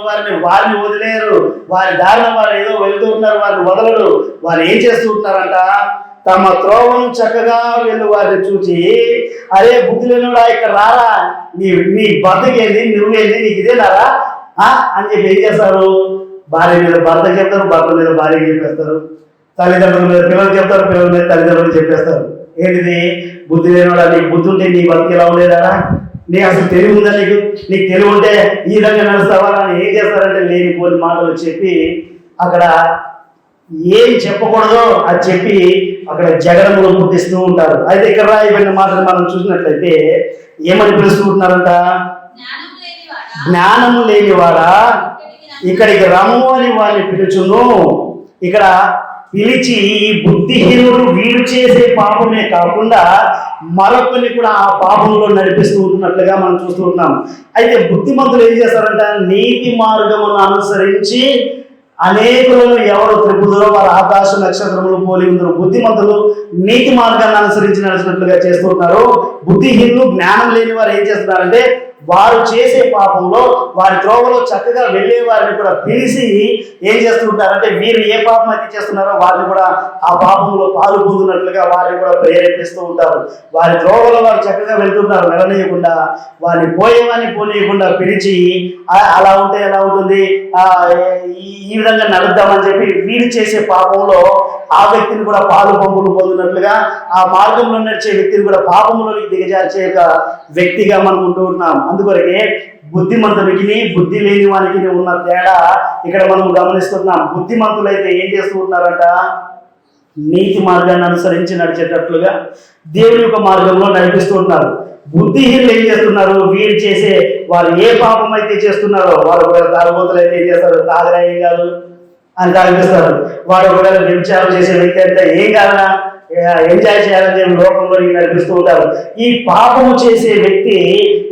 వారిని వదిలేరు. వారి దారిన వారు ఏదో వెళ్తూ ఉన్నారు, వారిని వదలరు. వారు ఏం చేస్తూ ఉంటున్నారంట? తమ త్రోవను చక్కగా వెళ్ళు వారిని చూచి, అరే బుద్ధి లేనుడా ఇక్కడ రారా, నీ బతుకేంది, నువ్వేంది, నీకు ఇదేనారా అని చెప్పి ఏం చేస్తారు? భార్య మీద భర్తకు చెప్తారు, భర్త మీద భార్యకి చెప్పేస్తారు, తల్లిదండ్రుల మీద పిల్లలు చెప్తారు, పిల్లల మీద తల్లిదండ్రులు చెప్పేస్తారు. ఏంటిది? బుద్ధి లేనుడా, నీకు బుద్ధి ఉంటే నీ బతుకు ఎలా ఉండేదారా, నీకు అసలు తెలివి ఉందా, నీకు తెలివి ఉంటే ఈ విధంగా నడుస్తావా అని ఏం చేస్తారంటే లేనిపోని మాటలు చెప్పి అక్కడ ఏం చెప్పకూడదో అది చెప్పి అక్కడ జగడములు పుట్టిస్తూ ఉంటారు. అయితే ఇక్కడ రాయబడిన మాటలు మనం చూసినట్లయితే ఏమని పిలుస్తూ ఉంటున్నారంట? జ్ఞానము లేనివాడా ఇక్కడికి రమ్ము అని వారిని పిలుచును. ఇక్కడ పిలిచి ఈ బుద్ధిహీనుడు వీడు చేసే పాపమే కాకుండా మరొకరిని కూడా ఆ పాపంలో నడిపిస్తూ ఉంటున్నట్లుగా మనం చూస్తూ ఉన్నాం. అయితే బుద్ధిమంతులు ఏం చేస్తారంట, నీతి మార్గమును అనుసరించి అనేకులను ఎవరు త్రిపుదురో వారు ఆకాశ నక్షత్రములు పోలి ఉందరు. బుద్ధిమంతులు నీతి మార్గాన్ని అనుసరించి నడిచినట్లుగా చేస్తూ ఉన్నారు. బుద్ధిహీనులు జ్ఞానం లేని వారు ఏం చేస్తున్నారంటే వారు చేసే పాపంలో వారి త్రోవలో చక్కగా వెళ్ళే వారిని కూడా పిలిచి ఏం చేస్తుంటారంటే వీరు ఏ పాపం అయితే చేస్తున్నారో వారిని కూడా ఆ పాపంలో పాలు పొందినట్లుగా వారిని కూడా ప్రేరేపిస్తూ ఉంటారు. వారి త్రోవలో వారు చక్కగా వెళ్తుంటారు, వెళ్ళనీయకుండా వారిని పోయేవాన్ని పోనీయకుండా పిలిచి అలా ఉంటే ఎలా ఉంటుంది, ఈ విధంగా నడుద్దామని చెప్పి వీరు చేసే పాపంలో ఆ వ్యక్తిని కూడా పాలు పంపులు పొందినట్లుగా ఆ మార్గంలో నడిచే వ్యక్తిని కూడా పాపంలోనికి దిగజార్చే వ్యక్తిగా మనం ఉంటూ ఉన్నాం. అందుకొరకే బుద్ధిమంతునికి బుద్ధి లేని వానికి ఉన్న తేడా ఇక్కడ మనం గమనిస్తున్నాం. బుద్ధిమంతులైతే ఏం చేస్తూ ఉన్నారంట, నీతి మార్గాన్ని అనుసరించి నడిచేటట్లుగా దేవుని యొక్క మార్గంలో నడిపిస్తూ ఉన్నారు. బుద్ధిహీనులు ఏం చేస్తున్నారు, వీరు చేసే వారు ఏ పాపం అయితే చేస్తున్నారో వారు కూడా తాగుబోతులు అయితే ఏం చేస్తారు, తాగరా ఏం కాదు అని తాగిపిస్తారు. వాడు కూడా వ్యభిచారం చేసే వ్యక్తి అంటే ఏం కాదనా ఎంజాయ్ చేయాలని చెప్పి లోకంలో నడిపిస్తూ ఉంటారు. ఈ పాపము చేసే వ్యక్తి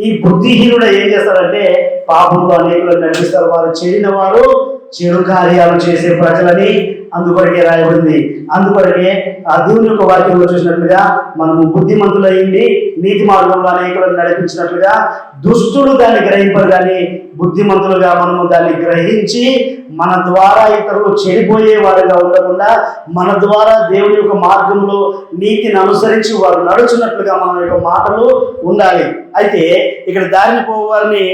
ఈ బుద్ధిహీనుడు ఏం చేస్తారంటే పాపంలో అనేకులను నడిపిస్తారు. వారు చెడిన వారు చెడు కార్యాలు చేసే ప్రజలని అందుకొరకే రాయబడింది. అందుకొరకే ఆ దేవుని యొక్క వాక్యంలో చూసినట్లుగా మనము బుద్ధిమంతులయ్యింది నీతి మార్గంలో అనేకులను నడిపించినట్లుగా దుష్టుడు దాన్ని గ్రహింపరు, కానీ బుద్ధిమంతులుగా మనము దాన్ని గ్రహించి మన ద్వారా ఇతరులు చెడిపోయే వారిగా ఉండకుండా మన ద్వారా దేవుని యొక్క మార్గంలో నీతిని అనుసరించి వారు నడుచున్నట్లుగా మన యొక్క మాటలు ఉండాలి. అయితే ఇక్కడ దారిని పోవారిని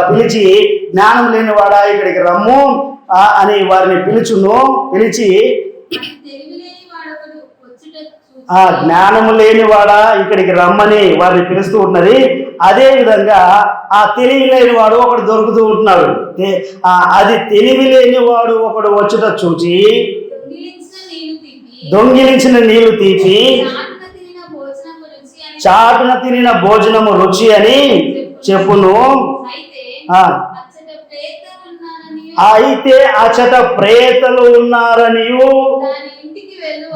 పిలిచి జ్ఞానం లేని వాడా ఇక్కడికి రమ్ము అని వారిని పిలిచి ఆ జ్ఞానము లేనివాడా ఇక్కడికి రమ్మని వారిని పిలుస్తూ ఉన్నది. అదే విధంగా ఆ తెలివి లేనివాడు ఒకడు దొరుకుతూ ఉంటున్నాడు. అది తెలివి లేనివాడు ఒకడు వచ్చుట చూచి దొంగిలించిన నీళ్లు తీపి చాటున తినిన భోజనము రుచి అని చెప్పును. అయితే అచట ప్రేతలు ఉన్నారనియు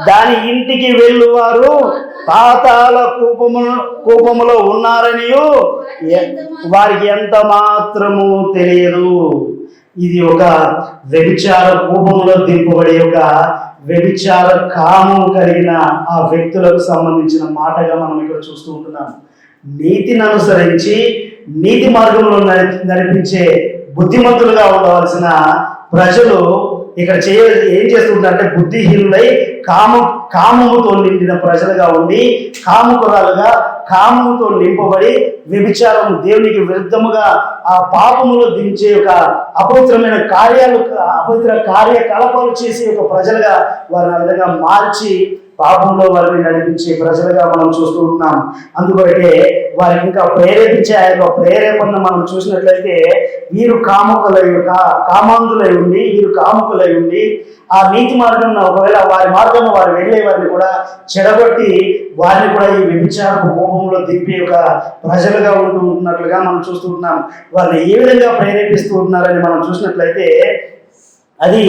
దాని ఇంటికి వెళ్ళువారు పాతాళ కూపములో ఉన్నారనియు వారికి ఎంత మాత్రము తెలియదు. ఇది ఒక వ్యభిచార కూపములో దింపబడి ఒక వ్యభిచార కామం కలిగిన ఆ వ్యక్తులకు సంబంధించిన మాటగా మనం ఇక్కడ చూస్తూ ఉంటున్నాం. నీతిని అనుసరించి నీతి మార్గంలో నడిపించే బుద్ధిమంతులుగా ఉండవలసిన ప్రజలు ఇక్కడ ఏం చేస్తుంటారంటే బుద్ధిహీనులై కామముతో నిండిన ప్రజలుగా ఉండి కాముకురాలుగా కామముతో నింపబడి వ్యభిచారం దేవునికి విరుద్ధముగా ఆ పాపములో దించే ఒక అపవిత్రమైన అపవిత్ర కార్యకలాపాలు చేసే ఒక ప్రజలుగా వారిని ఆ విధంగా మార్చి పాపంలో వారిని నడిపించే ప్రజలుగా మనం చూస్తూ ఉంటున్నాం. అందుకొరకే వారికి ఇంకా ప్రేరేపించే ఆ యొక్క ప్రేరేపణ మనం చూసినట్లయితే వీరు కామాంధులై ఉండి ఆ నీతి మార్గం ఒకవేళ వారి మార్గంలో వారు వెళ్ళే వారిని కూడా చెడగొట్టి వారిని కూడా ఈ వ్యభిచారపు కోపంలో దింపే ఒక ప్రజలుగా ఉంటున్నట్లుగా మనం చూస్తూ ఉంటున్నాం. వారిని ఏ విధంగా ప్రేరేపిస్తూ ఉంటున్నారని మనం చూసినట్లయితే అది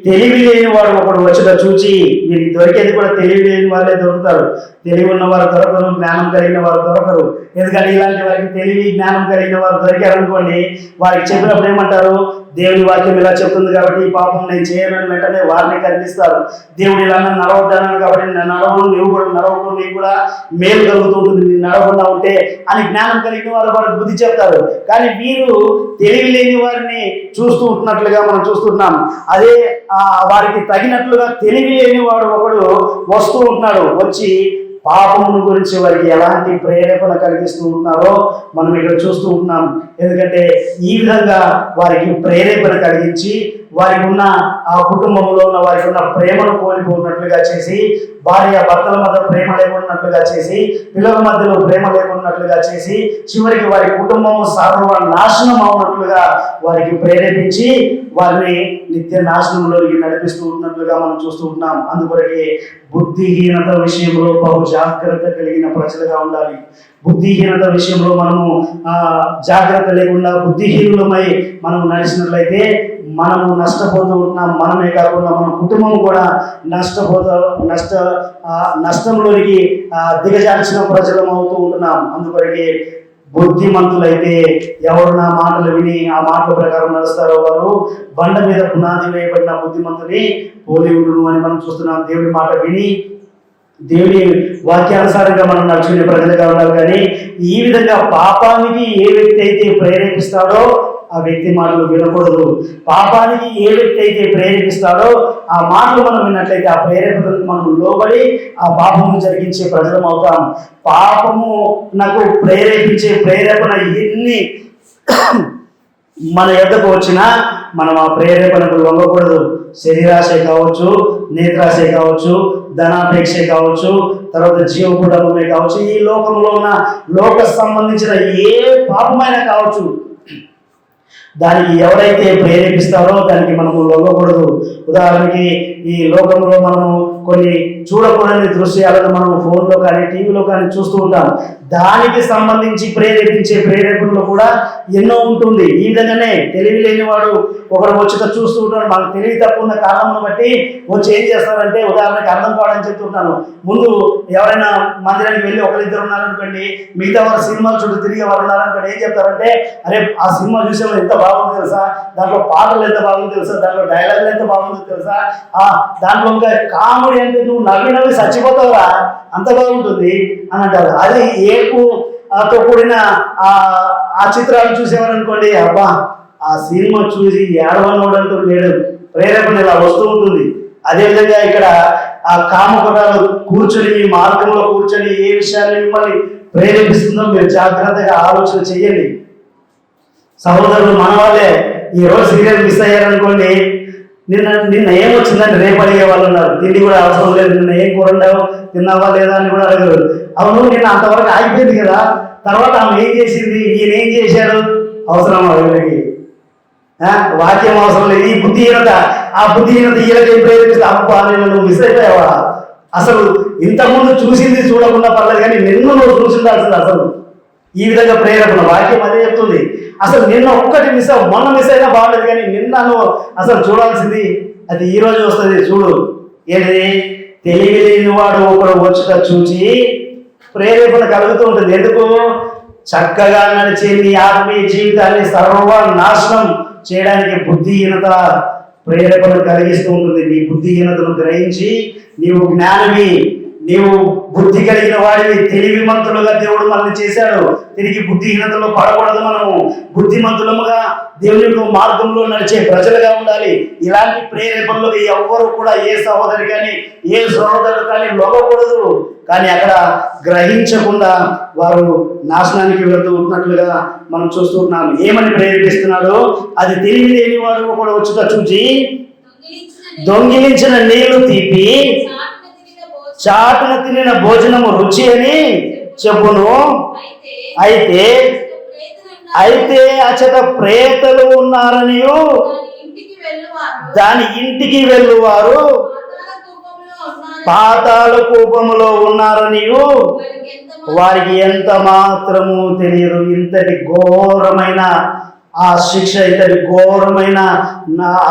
తెలివి లేని వాడు ఒకడు వచ్చుట చూచి, వీరికి దొరికేది కూడా తెలివి లేని వాళ్ళే దొరుకుతారు. తెలివి ఉన్న వారు దొరకరు, జ్ఞానం కలిగిన వారు దొరకరు. ఎందుకంటే ఇలాంటి వారికి తెలివి జ్ఞానం కలిగిన వారు దొరికారనుకోండి, వారికి చెప్పినప్పుడు ఏమంటారు, దేవుని వాక్యం ఇలా చెప్తుంది కాబట్టి ఈ పాపం నేను చేయనని వెంటనే వారిని ఖండిస్తారు. దేవుడు ఇలా నడవద్దన్నాను కాబట్టి నేను నడవను, నువ్వు కూడా నడవకు, నీకు కూడా మేలు కలుగుతుంటుంది నేను నడవకుండా ఉంటే అని జ్ఞానం కలిగిన వారు వారికి బుద్ధి చెప్తారు. కానీ వీరు తెలివి లేని వారిని చూస్తూ ఉంటున్నట్లుగా మనం చూస్తున్నాం. అదే వారికి తగినట్లుగా తెలివి లేని వాడు ఒకడు వస్తూ ఉంటున్నాడు. వచ్చి పాపమును గురించి వారికి ఎలాంటి ప్రేరేపణ కలిగిస్తూ ఉన్నారో మనం ఇక్కడ చూస్తూ ఉన్నాం. ఎందుకంటే ఈ విధంగా వారికి ప్రేరేపణ కలిగించి వారికి ఉన్న ఆ కుటుంబంలో ఉన్న వారికి ఉన్న ప్రేమను కోల్పోయినట్లుగా చేసి, భార్య భర్తల మధ్య ప్రేమ లేకున్నట్లుగా చేసి, పిల్లల మధ్యలో ప్రేమ లేకున్నట్లుగా చేసి, చివరికి వారి కుటుంబము సర్వ నాశనం అవునట్లుగా వారికి ప్రేరేపించి వారిని నిత్య నాశనంలోకి నడిపిస్తూ ఉన్నట్లుగా మనం చూస్తూ ఉన్నాం. అందుకొరకే బుద్ధిహీనత విషయంలో బహు జాగ్రత్త కలిగిన ప్రజలుగా ఉండాలి. బుద్ధిహీనత విషయంలో మనము జాగ్రత్త లేకుండా బుద్ధిహీనులమై మనం నడిచినట్లయితే మనము నష్టపోతూ ఉంటున్నాం. మనమే కాకుండా మన కుటుంబం కూడా నష్టంలోనికి దిగజార్చిన ప్రజలం అవుతూ ఉంటున్నాం. అందుకొరకే బుద్ధిమంతులైతే ఎవరు నా మాటలు విని ఆ మాటల ప్రకారం నడుస్తారో వారు బండ మీద పునాది వేయబడిన బుద్ధిమంతుని పోలి ఉండును అని మనం చూస్తున్నాం. దేవుడి మాట విని దేవుని వాక్యానుసారంగా మనం నడుచుకునే ప్రజలుగా ఉండాలి. కానీ ఈ విధంగా పాపానికి ఏ వ్యక్తి అయితే ప్రేరేపిస్తాడో ఆ వ్యక్తి మాటలు వినకూడదు. పాపానికి ఏ వ్యక్తి అయితే ప్రేరేపిస్తాడో ఆ మాటలు మనం విన్నట్లయితే ఆ ప్రేరేపణకు మనం లోబడి ఆ పాపము జరిగించే ప్రజలం అవుతాం. పాపము నాకు ప్రేరేపించే ప్రేరేపణ ఎన్ని మన ఎద్దకు వచ్చినా మనం ఆ ప్రేరేపణకు లొంగకూడదు. శరీరాశే కావచ్చు, నేత్రాశే కావచ్చు, ధనాపేక్షే కావచ్చు, తర్వాత జీవకుటమే కావచ్చు, ఈ లోకంలో ఉన్న లోక సంబంధించిన ఏ పాపమైనా కావచ్చు, దానికి ఎవరైతే ప్రేరేపిస్తారో దానికి మనము లొంగకూడదు. ఉదాహరణకి ఈ లోకంలో మనము కొన్ని చూడకూడని దృశ్యాలను మనం ఫోన్లో కానీ టీవీలో కానీ చూస్తూ ఉంటాం. దానికి సంబంధించి ప్రేరేపించే ప్రేరేపణలు కూడా ఎన్నో ఉంటుంది. ఈ విధంగానే తెలివి లేనివాడు ఒకరు వచ్చి చూస్తూ ఉంటాడు. మనకు తెలివి తక్కువ ఉన్న కారణం బట్టి వచ్చి ఏం చేస్తారంటే, ఉదాహరణకి అర్థం కావడానికి చెప్తుంటాను. ముందు ఎవరైనా మందిరానికి వెళ్ళి ఒకరిద్దరు ఉన్నారనుకోండి, మిగతా వారు సినిమాలు చుట్టూ తిరిగే వారు ఉన్నారనుకోండి, ఏం చెప్తారంటే, అరే ఆ సినిమా చూసే ఎంత బాగుంది తెలుసా, దాంట్లో పాటలు ఎంత బాగుంది తెలుసా, దాంట్లో డైలాగులు ఎంత బాగుంది తెలుసా, దాంట్లో ఇంకా కామెడీ అంటే నువ్వు నవ్వి నవ్వి చచ్చిపోతావురా, అంత బాగుంటుంది అని అంటారు. అది ఏపుతో కూడిన ఆ చిత్రాలు చూసేవారు అనుకోండి, అబ్బా ఆ సినిమా చూసి ఏడవనోడంటూ లేడు, ప్రేరేపణ ఇలా వస్తూ ఉంటుంది. అదేవిధంగా ఇక్కడ ఆ కామకుటాలు కూర్చొని మీ మార్గంలో కూర్చొని ఏ విషయాన్ని మిమ్మల్ని ప్రేరేపిస్తుందో మీరు జాగ్రత్తగా ఆలోచన చెయ్యండి. సహోదరులు మన వాళ్ళే ఈ రోజు సీరియల్ మిస్ అయ్యారనుకోండి, నిన్న ఏమొచ్చిందంటే రేపు అడిగే వాళ్ళు ఉన్నారు. తిండి కూడా అవసరం లేదు, నిన్న ఏం కూరండావు, తిన్నావా లేదా అని కూడా అడగరు. అవును నిన్న అంతవరకు ఆగిపోయింది కదా, తర్వాత ఆమె ఏం చేసింది, ఈయన ఏం చేశాడు, అవసరమా వీళ్ళకి? వాక్యం అవసరం లేదు. ఈ బుద్ధిహీనత, ఆ బుద్ధిహీనత వీళ్ళకి ఏం ప్రేరేపిస్తే, అబ్బా నువ్వు మిస్ అయిపోయావా, అసలు ఇంతకుముందు చూసింది చూడకుండా పర్లేదు కానీ నిన్ను నువ్వు చూసిండాల్సింది. అసలు ఈ విధంగా ప్రేరేపణ వాక్యం అదే చెప్తుంది. అసలు నిన్న ఒక్కటి మిస్ అవ్వ, మొన్న మిస్ అయినా బాగలేదు కానీ నిన్నను అసలు చూడాల్సింది అది ఈ రోజు వస్తుంది. చూడు ఏంటి, తెలివి లేని వాడు ఒకడు వచ్చుట చూచి ప్రేరేపణ కలుగుతూ ఉంటుంది. ఎందుకు? చక్కగా నడిచే నీ ఆత్మీయ జీవితాన్ని సర్వనాశనం చేయడానికి బుద్ధిహీనత ప్రేరేపణ కలిగిస్తూ ఉంటుంది. నీ బుద్ధిహీనతను గ్రహించి నీవు జ్ఞానివి, నీవు బుద్ధి కలిగిన వాడివి, తెలివిమంతులుగా దేవుడు మనల్ని చేశాడు. తిరిగి బుద్ధిహీనతలో పడకూడదు. మనము బుద్ధిమంతులముగా దేవుని యొక్క మార్గంలో నడిచే ప్రజలుగా ఉండాలి. ఇలాంటి ప్రేరేపణలకు ఎవ్వరు కూడా ఏ సహోదరి కానీ ఏ సహోదరుడు కానీ లొంగకూడదు. కానీ అక్కడ గ్రహించకుండా వారు నాశనానికి వెళ్తూ ఉన్నట్లుగా మనం చూస్తున్నాం. ఏమని ప్రేరేపిస్తున్నాడు? అది తెలివి లేని వాడు ఒకడు వచ్చుట చూచి దొంగిలించిన నీళ్లు తీపి చాటున తినిన భోజనము రుచి అని చెప్పును. అయితే అచట ప్రేతలు ఉన్నారనియు దాని ఇంటికి వెళ్ళువారు పాతాళ కూపములో ఉన్నారనియు వారికి ఎంత మాత్రము తెలియదు. ఇంతటి ఘోరమైన ఆ శిక్ష, ఇంతటి ఘోరమైన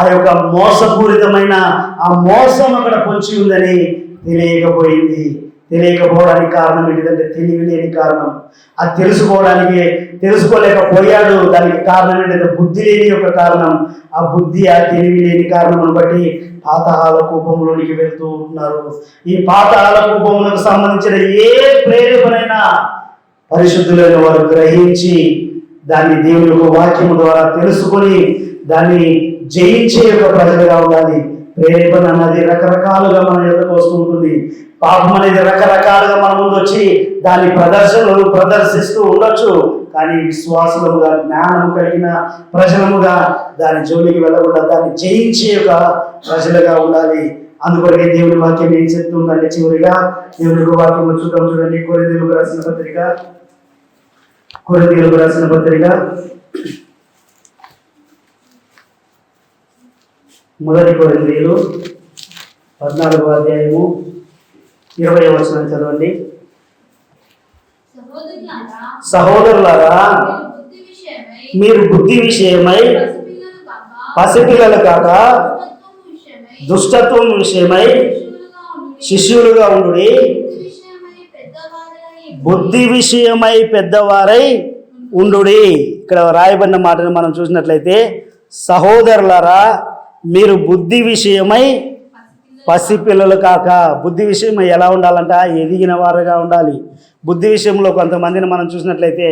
ఆ యొక్క మోసపూరితమైన ఆ మోసం అక్కడ పొంచి ఉందని తెలియకపోవడానికి కారణం ఏంటిదంటే తెలివి లేని కారణం. అది తెలుసుకోలేకపోయాడు. దానికి కారణం ఏంటంటే బుద్ధి లేని యొక్క కారణం. ఆ బుద్ధి ఆ తెలివి లేని కారణం బట్టి పాతాళ కూపంలోనికి వెళ్తూ ఉంటున్నారు. ఈ పాతాళ కూపములకు సంబంధించిన ఏ ప్రేరేపణైనా పరిశుద్ధులైన వారు గ్రహించి దాన్ని దేవుని యొక్క వాక్యము ద్వారా తెలుసుకొని దాన్ని జయించే యొక్క ప్రజలుగా ఉండాలి. ప్రేరేపణ అన్నది రకరకాలుగా మన ఎదుకు వస్తూ ఉంటుంది. పాపం అనేది రకరకాలుగా మన ముందు వచ్చి దాని ప్రదర్శనలు ప్రదర్శిస్తూ ఉండొచ్చు. కానీ విశ్వాసముగా జ్ఞానం కలిగిన ప్రజలముగా దాని జోలికి వెళ్ళకుండా దాన్ని జయించే ఒక ప్రజలుగా ఉండాలి. అందుకొరకే దేవుని వాక్యం ఏం చెప్తుందంటే, చివరిగా దేవుని వాక్యం చూద్దాం. చూడండి, కొరింథీయులకు రాసిన పత్రిక మొదటి కొరింథీయులు 14వ అధ్యాయము 20వ వచనం చదవండి. సహోదరులారా, మీరు బుద్ధి విషయమై పసిపిల్లలు కాక దుష్టత్వం విషయమై శిష్యులుగా ఉండుడి. బుద్ధి విషయమై పెద్దవారై ఉండుడి. ఇక్కడ రాయబడిన మాటను మనం చూసినట్లయితే, సహోదరులారా, మీరు బుద్ధి విషయమై పసిపిల్లలు కాక. బుద్ధి విషయమై ఎలా ఉండాలంట? ఎదిగిన వారుగా ఉండాలి. బుద్ధి విషయంలో కొంతమందిని మనం చూసినట్లయితే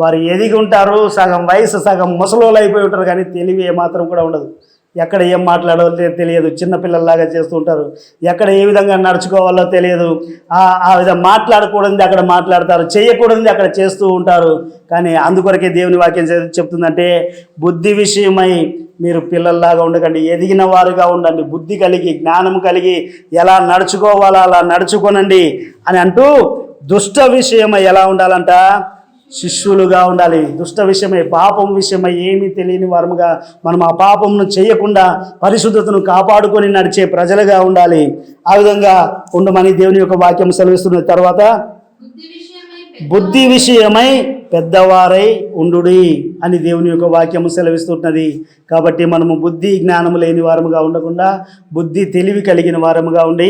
వారు ఎదిగి ఉంటారు, సగం వయసు సగం ముసలోళ్ళు అయిపోయి ఉంటారు, కానీ తెలివి ఏమాత్రం కూడా ఉండదు. ఎక్కడ ఏం మాట్లాడాలో తెలియదు, చిన్నపిల్లల్లాగా చేస్తూ ఉంటారు. ఎక్కడ ఏ విధంగా నడుచుకోవాలో తెలియదు. ఆ విధంగా మాట్లాడకూడదు అక్కడ మాట్లాడతారు, చేయకూడదు అక్కడ చేస్తూ ఉంటారు. కానీ అందుకొరకే దేవుని వాక్యం చెప్తుందంటే, బుద్ధి విషయమై మీరు పిల్లల్లాగా ఉండకండి, ఎదిగిన వారుగా ఉండండి. బుద్ధి కలిగి జ్ఞానం కలిగి ఎలా నడుచుకోవాలో అలా నడుచుకోనండి అని అంటూ, దుష్ట విషయమై ఎలా ఉండాలంట? శిష్యులుగా ఉండాలి. దుష్ట విషయమై, పాపం విషయమై ఏమీ తెలియని వారముగా మనం ఆ పాపంను చేయకుండా పరిశుద్ధతను కాపాడుకొని నడిచే ప్రజలుగా ఉండాలి. ఆ విధంగా ఉండమని దేవుని యొక్క వాక్యం సెలవిస్తున్న తర్వాత, బుద్ధి విషయమై పెద్దవారై ఉండుడి అని దేవుని యొక్క వాక్యము సెలవిస్తున్నది. కాబట్టి మనము బుద్ధి జ్ఞానము లేని వారముగా ఉండకుండా బుద్ధి తెలివి కలిగిన వారముగా ఉండి,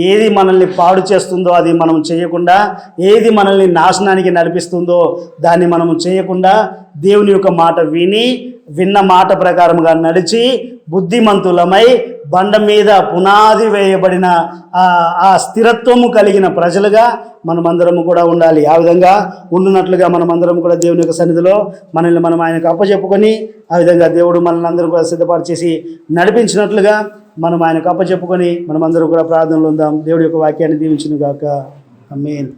ఏది మనల్ని పాడు చేస్తుందో అది మనం చేయకుండా, ఏది మనల్ని నాశనానికి నడిపిస్తుందో దాన్ని మనము చేయకుండా, దేవుని యొక్క మాట విన్న మాట ప్రకారముగా నడిచి బుద్ధిమంతులమై బండ మీద పునాది వేయబడిన ఆ స్థిరత్వము కలిగిన ప్రజలుగా మనమందరము కూడా ఉండాలి. ఆ విధంగా ఉండునట్లుగా మనమందరం కూడా దేవుని యొక్క సన్నిధిలో మనల్ని మనం ఆయనకు అప్పచెప్పుకొని, ఆ విధంగా దేవుడు మనల్ని అందరం కూడా సిద్ధపాటు చేసి నడిపించినట్లుగా మనం ఆయనకు అప్పచెప్పుకొని మనమందరం కూడా ప్రార్థనలు ఉందాం. దేవుడి యొక్క వాక్యాన్ని దీవించును గాక. ఆమేన్.